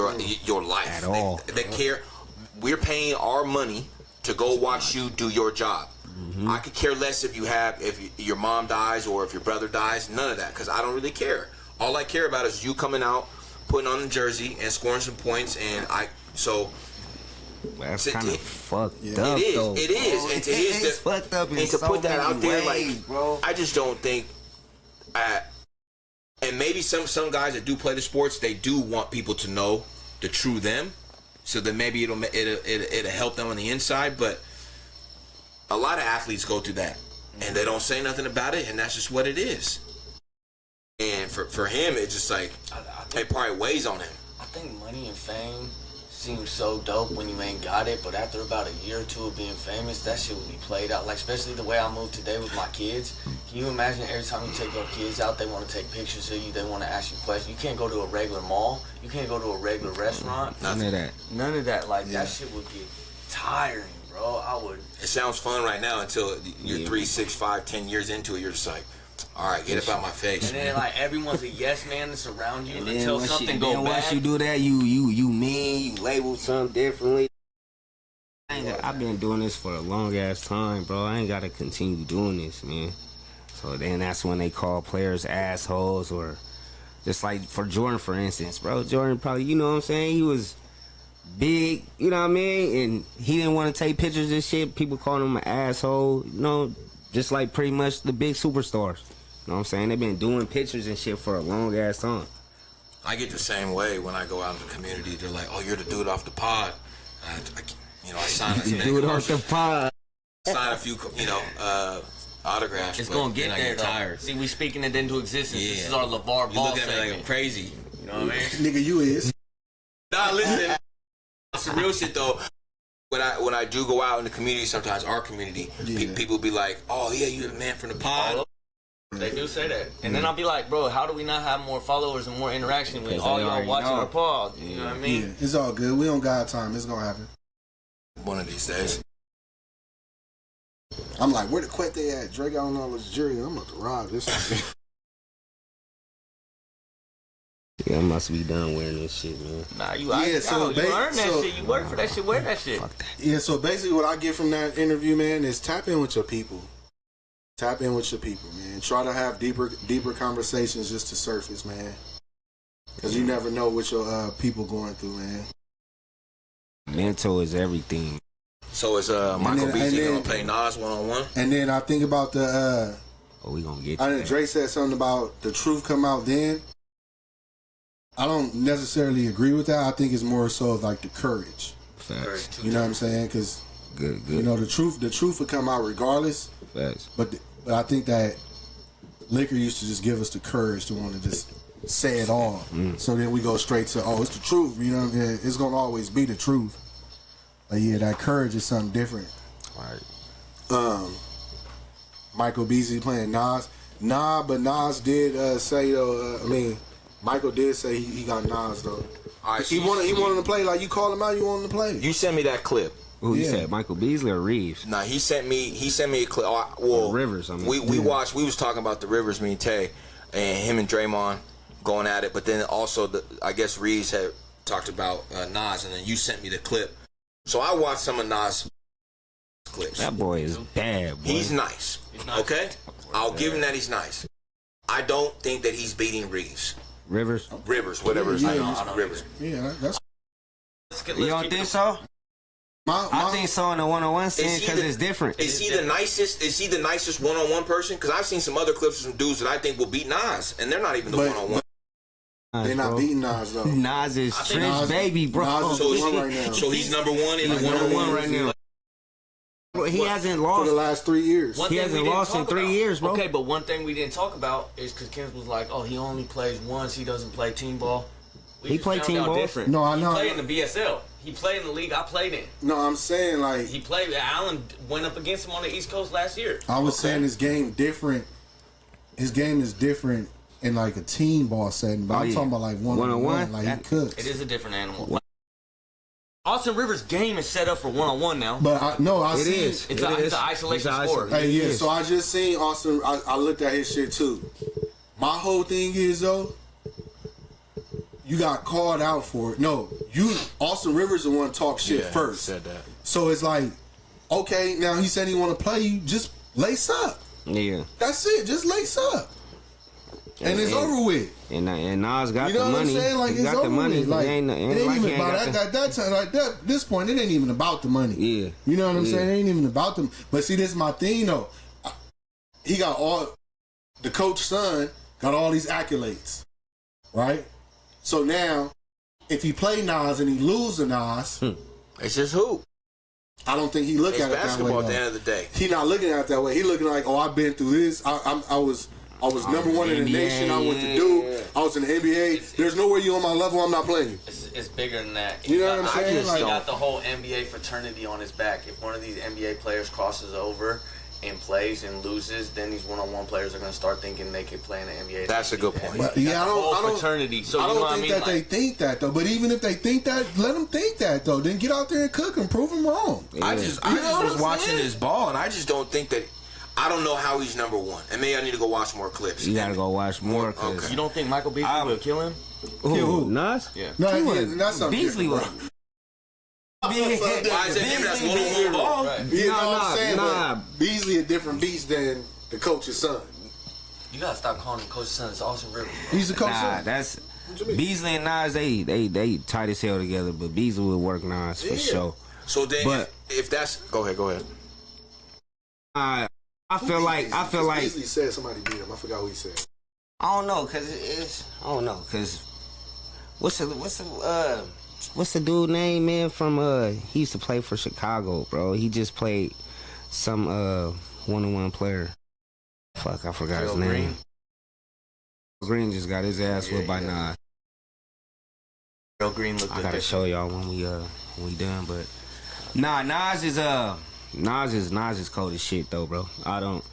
your life at all. They care. We're paying our money to go watch you do your job. Mm-hmm. I could care less if your mom dies or if your brother dies. None of that, because I don't really care. All I care about is you coming out, putting on the jersey, and scoring some points. And that's kind of fucked up. It is. Though, it is. bro. And to it's fucked up in and to so put that out there, ways, like, bro. I just don't think. And maybe some guys that do play the sports, they do want people to know the true them, so that maybe it'll help them on the inside. But a lot of athletes go through that, and they don't say nothing about it, and that's just what it is. And for him, it's just like it probably weighs on him. I think money and fame seems so dope when you ain't got it, but after about a year or two of being famous, that shit will be played out. Like, especially the way I moved today with my kids. Can you imagine every time you take your kids out, they want to take pictures of you, they want to ask you questions. You can't go to a regular mall. You can't go to a regular restaurant. None of that. None of that. Like, that shit would get tiring, bro. I would. It sounds fun right now until you're 3, 6, 5, 10 years into it. You're just like, All right, get up out my face. And then like everyone's a yes man that's around you And until then something goes bad. once you do that, you mean, you label something differently. I've been doing this for a long ass time, bro. I ain't gotta continue doing this, man. So then that's when they call players assholes, or just like for Jordan, for instance, bro. Jordan probably, you know what I'm saying? He was big, you know what I mean? And he didn't want to take pictures and shit. People called him an asshole, you know, just like pretty much the big superstars. You know what I'm saying? They've been doing pictures and shit for a long ass time. I get the same way when I go out in the community. They're like, "Oh, you're the dude off the pod." I sign You do it off the pod. sign a few, autographs. It's but gonna get then I there, though. tired. See, we speaking it into existence. Yeah. This is our LeVar You Ball look at me like I'm segment. crazy. You know what I mean? Nigga, you is. Nah, listen. Some real shit though. When I do go out in the community, sometimes our community, people be like, "Oh yeah, you the man from the pod." They do say that. And then I'll be like, bro, how do we not have more followers and more interaction with Because all they y'all already watching know. our pod? You know what I mean? Yeah, it's all good. We don't got time. It's gonna happen. One of these days. I'm like, where the quet they at? Drake out on all this jury. I'm about to rob this. Yeah, I must be done wearing this shit, man. Nah, you Yeah, earn that so- shit. You work for that shit. Wear that shit. Yeah, so basically what I get from that interview, man, is tap in with your people. Tap in with your people, man. Try to have deeper conversations just to surface, man. Because you never know what your people going through, man. Mental is everything. So is Michael then- Beasley and gonna then- play Nas 1-on-1? And then I think about the, Oh, we gonna get I you know there. Dre said something about the truth come out then. I don't necessarily agree with that. I think it's more so of like the courage. Facts. You know what I'm saying? Because, Good. you know, the truth would come out regardless. Facts. But I think that liquor used to just give us the courage to want to just say it all. So then we go straight to, oh, it's the truth. You know what I mean? It's going to always be the truth. But yeah, that courage is something different. Right. Michael Beasley playing Nas. Nah, but Nas did say, though, Michael did say he got Nas, though. All right, He wanted him to play. Like, you called him out, you want him to play. You sent me that clip. Who you Yeah. said? Michael Beasley or Reeves? Nah, he sent me a clip. Well, Rivers, I mean. we watched. We was talking about the Rivers, me and Tay, and him and Draymond going at it. But then also, I guess Reeves had talked about Nas, and then you sent me the clip. So I watched some of Nas clips. That boy is bad, boy. He's nice. nice. Okay, I'll give him that. He's nice. I don't think that he's beating Reeves. Rivers. Rivers, whatever his Yeah, name I is, don't Rivers. Yeah, that's You don't think so? I think so in the one-on-one scene Is he because the- it's different. Is he the nicest? Is he the nicest one-on-one person? Because I've seen some other clips of some dudes that I think will beat Nas, and they're not even the But- one-on-one. they're not bro. beating Nas, though. Nas is think Trench Nas- baby, bro. Nas is So, the one right now. so he's number one in the He's one-on-one number right now. He hasn't For lost. the last 3 years. One He thing hasn't we didn't lost in talk 3 about- years, bro. Okay, but one thing we didn't talk about is because Kim was like, "Oh, he only plays once. He doesn't play team ball." We He just played found team out ball? different. No, I know. He played in the BSL. He played in the league I played in. No, I'm saying, like, He played. Allen went up against him on the East Coast last year. I was saying his game different. His game is different in, like, a team ball setting. But Oh, I'm yeah. talking about, like, One-on-one? one-on-one. Like, he That- cooks. It is a different animal. Austin Rivers' game is set up for one-on-one now. But, I It seen... is. It's It an is. isolation It's a scorer. Hey, It yeah, is. so I just seen Austin. I looked at his shit, too. My whole thing is, though, you got called out for it. No, Austin Rivers the one talk shit first. Said that. So it's like, okay, now he said he want to play you. Just lace up. Yeah. That's it. Just lace up. And it's over with. And Nas got You know the what money. I'm saying? Like, He it's got over the money. with. Like, It ain't it ain't like he even ain't about got that. That time, like that. This point, it ain't even about the money. Yeah. You know what I'm Yeah. saying? It ain't even about them. But see, this is my thing though. He got the coach's son got all these accolades, right? So now, if he play Nas and he lose to Nas, It's just hoop. I don't think he look It's at it that way. basketball at the though. end of the day. He not looking at it that way. He looking like, oh, I've been through this. I was number one in the NBA, nation. I went to Duke. I was in the NBA. There's nowhere you on my level. I'm not playing you. It's bigger than that. You know what I'm saying? He Like- got the whole NBA fraternity on his back. If one of these NBA players crosses over and plays and loses, then these one-on-one players are going to start thinking they could play in the NBA. That's a good point. But, He got yeah, the whole I don't. fraternity. So I you know don't what I think mean? that Like, they think that though. But even if they think that, let them think that though. Then get out there and cook and prove them wrong. I just You know what was I'm watching saying? his ball, and I just don't think that. I don't know how he's number one, and maybe I need to go watch more clips. You gotta go watch more. Cause Okay. You don't think Michael Beasley will kill him? who? Nas? Yeah. No, that's something Beasley different, was. Why is that different? That's one-on-one ball. Right. bro. You know what I'm saying? nah. But Beasley a different beast than the coach's son. You gotta stop calling him Coach's son. It's Austin Rivers. He's the coach's Nah, son. that's What you mean? Beasley and Nas. They tight as hell together, but Beasley would work Nas for Yeah. sure. So then, But- if that's go ahead. I feel like Beasley said somebody beat him. I forgot who he said. I don't know, cause what's the dude name, man? From he used to play for Chicago, bro. He just played some one-on-one player. Fuck, I forgot his Joe name. Green? Green just got his ass whipped by Nas. Joe Green looked I at gotta this. show y'all when we done, but nah, Nas is cold as shit though, bro. I don't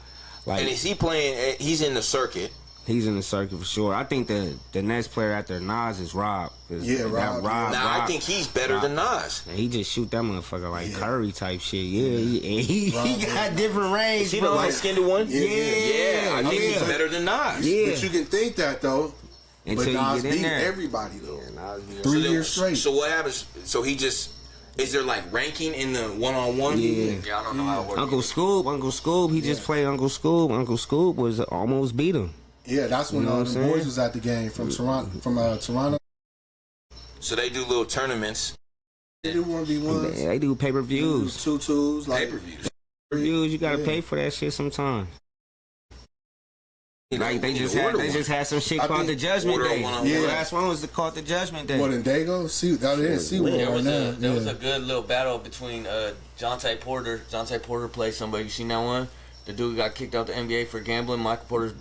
like. And is he playing? He's in the circuit. He's in the circuit for sure. I think the next player after Nas is Rob. Yeah, Rob. Now I think he's better than Nas. He just shoot that motherfucker like Curry type shit. Yeah, he got different range, Is he bro. the light-skinned one? Yeah, I think he's yeah. better than Nas. Yeah. But you can think that though. Until But you Nas get in beat there. everybody though. Nas be- 3 then- years straight. So what happens? So he just is there like ranking in the one-on-one? Yeah. Yeah, I don't know how it works. Uncle Scoob, he just played Uncle Scoob. Uncle Scoob was almost beat him. Yeah, that's when You know what I'm the saying? boys was at the game from Toronto. So they do little tournaments, They do 1v1s, They do pay-per-views. 2-2s, like pay-per-views. Pay-per-views, you gotta Yeah. pay for that shit sometimes. You know, Like they you just can had order they one. just had some shit I called the think- Judgment order Day. one-on-one. The Yeah. last one was called the Judgment Day. What in Dago? See, that is SeaWorld There right was now. there was a good little battle between Jonte Porter. Jonte Porter played somebody. You seen that one? The dude got kicked out the NBA for gambling. Michael Porter's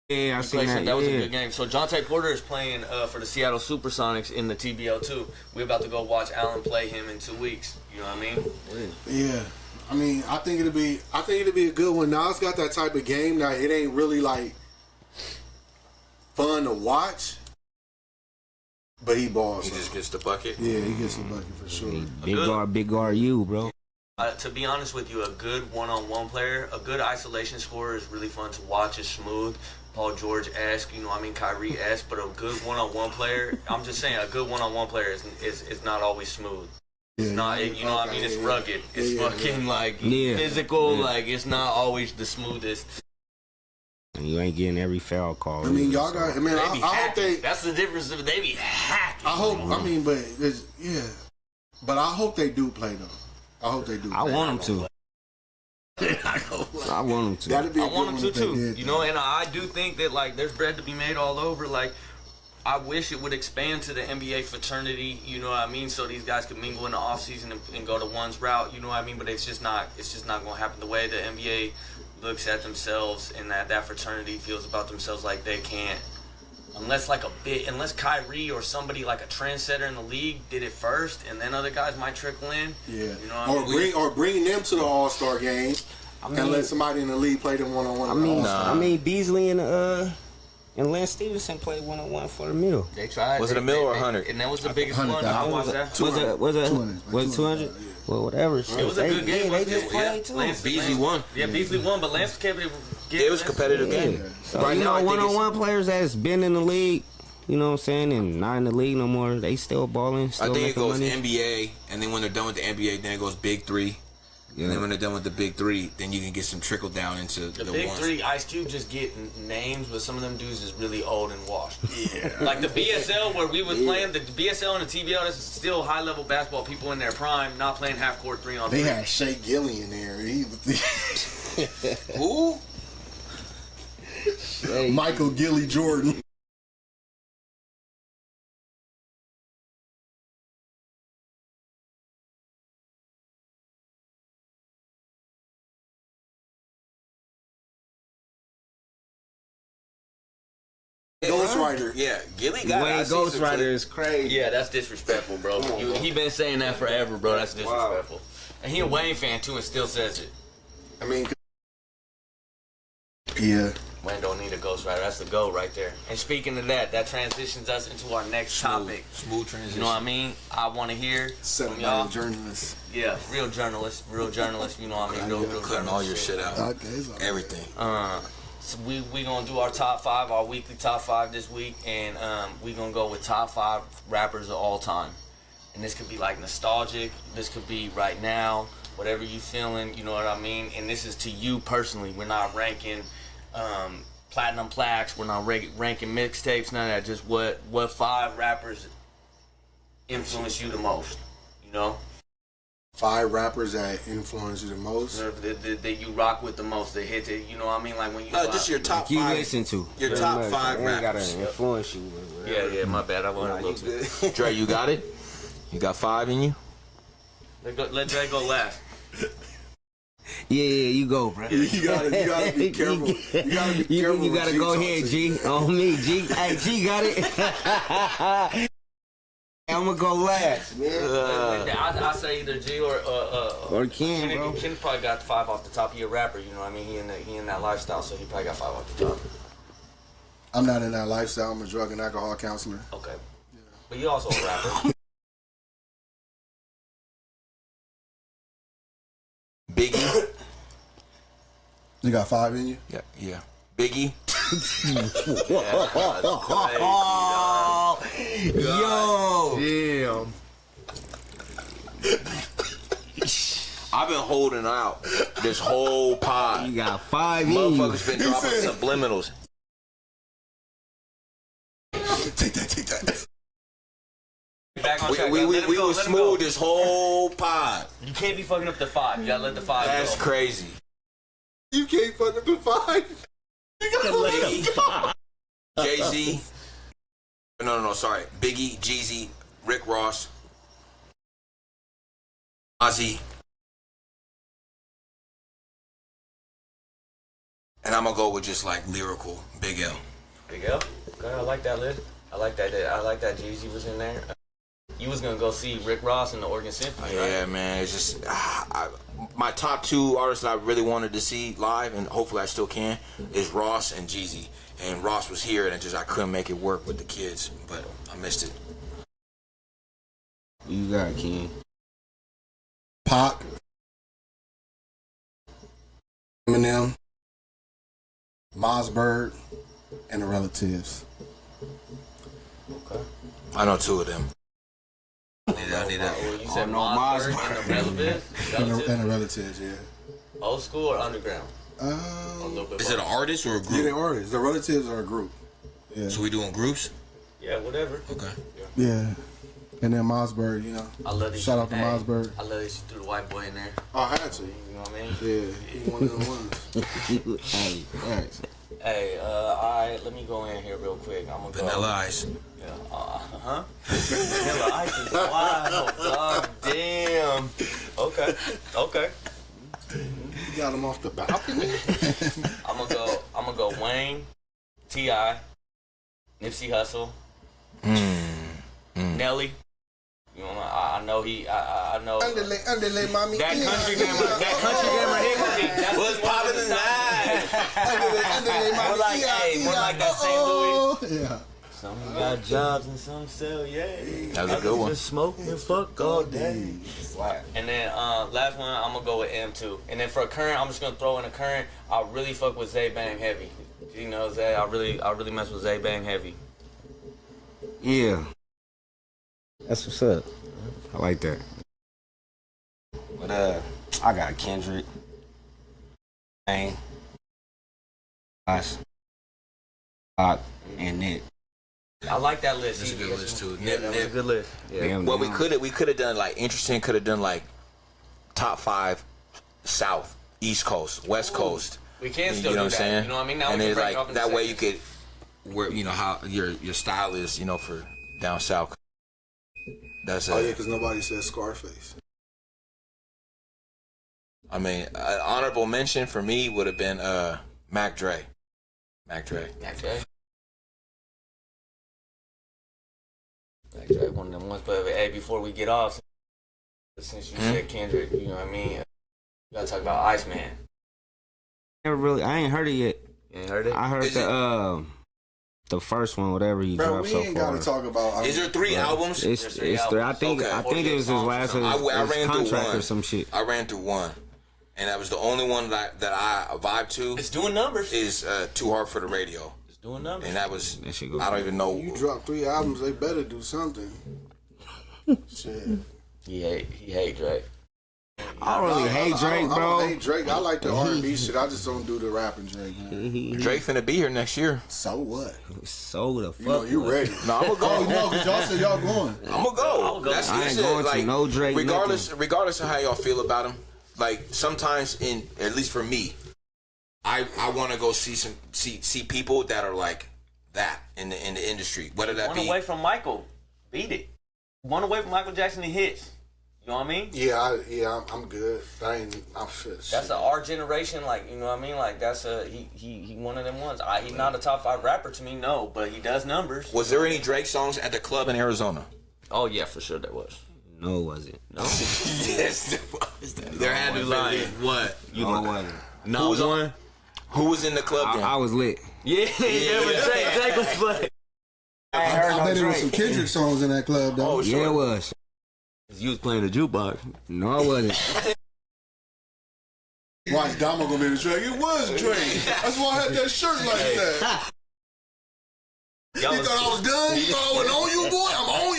Yeah, I seen played that. some. That was a yeah. good game. So Jonte Porter is playing for the Seattle Supersonics in the TBO2. We're about to go watch Allen play him in 2 weeks. You know what I mean? Yeah. I mean, I think it'll be a good one. Nas got that type of game. Now it ain't really like fun to watch, but he balls. He just gets the bucket. Yeah, he gets a bucket for sure. Big guard, you, bro. To be honest with you, a good one-on-one player, a good isolation scorer is really fun to watch. It's smooth. Paul George-esque, you know what I mean, Kyrie-esque, but a good one-on-one player, I'm just saying, a good one-on-one player is not always smooth. It's not, you know what I mean, it's rugged. It's fucking, like, Yeah. physical, Yeah. like, it's not always the smoothest. And you ain't getting every foul call. I mean, either, y'all so. got. I mean, They I be hope hacking. they. That's the difference. They be hacking. I hope. I mean, but but I hope they do play though. I hope they do. I play. want them to. I want them to. That'd be a I good want one them if to they too. did, You though. know, and I do think that like there's bread to be made all over. Like, I wish it would expand to the NBA fraternity. You know what I mean? So these guys could mingle in the off season and go to one's route. You know what I mean? But it's just not. It's just not going to happen. The way the NBA looks at themselves and that fraternity feels about themselves, like they can't. Unless Kyrie or somebody like a trendsetter in the league did it first, and then other guys might trickle in. Yeah. You know what I mean? Or bring them to the All-Star game and let somebody in the league play them one-on-one. I mean, Beasley and Lance Stevenson played 1-on-1 for the meal. They tried. Was it a mil or 100? And that was the biggest one. 100,000. I watched that. Was it 200, 200? yeah. Well, whatever. Shit. It was a good game. Yeah, they just played too. Beasley won. Yeah, Beasley won, but Lance kept it. It was a competitive Yeah. game. So, Right you now, I know, think it's- one-on-one players that's been in the league, you know what I'm saying, and not in the league no more, they still balling, I still think it making goes money. NBA, and then when they're done with the NBA, then it goes Big Three. And then when they're done with the Big Three, then you can get some trickle down into The the big ones. three, Ice Cube just get names, but some of them dudes is really old and washed. Yeah. Like the BSL where we was playing, the BSL and the TBL, that's still high level basketball. People in their prime, not playing half court 3-on-3. They had Shea Gillian there. He was Who? Michael Gilly Jordan. Ghostwriter. Yeah, Gilly got. I Wayne see some Ghostwriter clip. is crazy. Yeah, that's disrespectful, bro. He been saying that forever, bro. That's disrespectful. And he a Wayne fan too, and still says it. I mean, yeah. Wayne don't need a ghostwriter. That's the goal right there. And speaking of that, that transitions us into our next topic. Smooth transition. You know what I mean? I want to hear from y'all. Journalists. Yeah, real journalists. You know what I mean? Real Cutting all your shit out. Okay, Everything. So we gonna do our top 5, our weekly top 5 this week, and we gonna go with top 5 rappers of all time. And this could be like nostalgic. This could be right now. Whatever you feeling, you know what I mean? And this is to you personally. We're not ranking platinum plaques. We're not ranking mixtapes. None of that. Just what 5 rappers influence you the most. You know? 5 rappers that influence you the most. That you rock with the most. That hit it. You know what I mean? Like when you. Just your top 5. You listen to Your top 5 rappers. rappers. Gotta influence you. Yeah. My bad. I want to look good. Dre, you got it? You got 5 in you? Let Dre go last. Yeah, you go, bro. You gotta be careful. You gotta be careful. You gotta go ahead, G. On me, G. Hey, G got it. I'm gonna go last, man. I say either G or Ken, bro. Ken probably got 5 off the top. He a rapper, you know what I mean? He in that lifestyle, so he probably got 5 off the top. I'm not in that lifestyle. I'm a drug and alcohol counselor. Okay. Yeah. But you also a rapper. Biggie. You got 5 in you? Yeah. Biggie. Yo. Damn. I've been holding out this whole pod. You got 5 in you. Motherfuckers been dropping subliminals. Take that. Back on track. We Let were him smooth go. this whole pod. You can't be fucking up the 5. You gotta let the 5 That's go. crazy. You can't fuck up the 5. You gotta let it go. Jay-Z. No, sorry. Biggie, Jeezy, Rick Ross, Ozzy. And I'm gonna go with just like lyrical Big L. Big L. Okay, I like that list. I like that Jeezy was in there. You was gonna go see Rick Ross in the Oregon Symphony, right? Yeah, man. It's just my top 2 artists that I really wanted to see live, and hopefully I still can, is Ross and Jeezy. And Ross was here, and I couldn't make it work with the kids, but I missed it. You got it, Ken. Pac, Eminem, Mossberg, and the Relatives. Okay. I know 2 of them. I need that. Well, you said no, Mossberg Mossberg. and the Relatives? And the Relatives, yeah. Old school or underground? A little bit. Is it an artist or a Yeah, group? they artists. The Relatives are a group. Yeah. So we doing groups? Yeah, whatever. Okay. Yeah. And then Mossberg, you know. I love this. Shout out to Hey, Mossberg. I love that you threw the white boy in there. I had to. You know what I mean? Yeah, he one of the ones. Hey, thanks. Hey, alright, let me go in here real quick. I'm gonna go. Vanilla Ice. Yeah, Vanilla Ice is wild. God damn. Okay. You got him off the balcony? I'm gonna go Wayne, T.I., Nipsey Hussle, Nelly. You know, I know I know. Underlay, mommy. That country grammar hit with me. That's What's poppin' tonight? Underlay, mommy. More like that St. Louis. Yeah. Some got jobs and some sell, yeah. That was a good one. Just smoke and fuck all day. And then last one, I'm gonna go with M2. And then for a current, I'm just gonna throw in a current. I really fuck with Zay Bang Heavy. You know Zay, I really mess with Zay Bang Heavy. Yeah. That's what's up. I like that. But I got Kendrick, Bang, Us, Pac, and Nick. I like that list. That's a good list too. Yeah, that was a good list. Yeah. Well, we could have done like interesting. Could have done like top 5 South, East Coast, West Coast. We can still you know do what I'm that. saying? You know what I mean? Now and we can then break it like up into that way you sections. could, where you know how your style is, you know, for down south. That's Oh yeah, because nobody says Scarface. I mean, an honorable mention for me would have been Mac Dre. Okay. One of them ones. But hey, before we get off, since you said Kendrick, you know what I mean? You gotta talk about Iceman. I ain't heard it yet. You ain't heard it? I heard the first one, whatever he Bro, dropped we so ain't far. gotta talk about. Is there 3 albums? It's There's 3. 3 I think Okay. I think it was his last I his ran through contract one. or some shit. I ran through one, and that was the only one that I vibed to. It's doing numbers. Is Too Hard for the Radio, It's doing numbers. and that was That shit go I don't even know. You drop 3 albums, they better do something. Shit. He hate Drake. I don't really hate Drake, I bro. don't hate Drake. I like the R&B shit. I just don't do the rapping Drake. Man. Drake finna be here next year. So what? So the fuck. You know, you ready? No, I'm gonna go. Oh, no, because y'all said y'all going. I'm gonna go. I'll go. That's I ain't it. going to Like, no Drake, regardless of how y'all feel about him, like sometimes at least for me, I want to go see people that are like that in the industry. Whether that One be away from Michael. Beat it. One away from Michael Jackson and hits. You know what I mean? Yeah, I'm good. I'm shit. That's our generation, like, you know what I mean? Like, that's he one of them ones. He's not a top 5 rapper to me, no, but he does numbers. Was there any Drake songs at the club in Arizona? Oh yeah, for sure there was. No, it wasn't. No, Yes, there had to be. What? No, it wasn't. not one. Who was in the club then? I was lit. Yeah, there was Drake was playing. I bet there was some Kendrick songs in that club, though. Oh, sure. Yeah, it was. You was playing the jukebox. No, it wasn't. Watch Damo gonna be the Drake. It was Drake. That's why I had that shirt like that. You thought I was done? You thought I was on you, boy? I'm on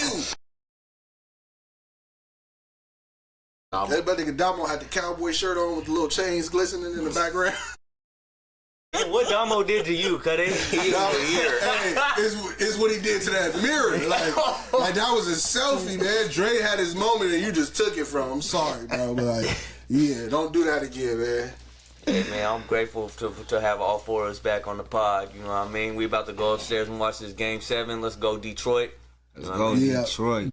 you. That nigga Damo had the cowboy shirt on with the little chains glistening in the background. What Damo did to you, cut it? Hey, it's what he did to that mirror. Like that was a selfie, man. Dre had his moment and you just took it from him. I'm sorry, bro. But like, yeah, don't do that again, man. Hey man, I'm grateful to have all 4 of us back on the pod. You know what I mean? We about to go upstairs and watch this Game 7. Let's go Detroit. Let's go, Yeah. Detroit.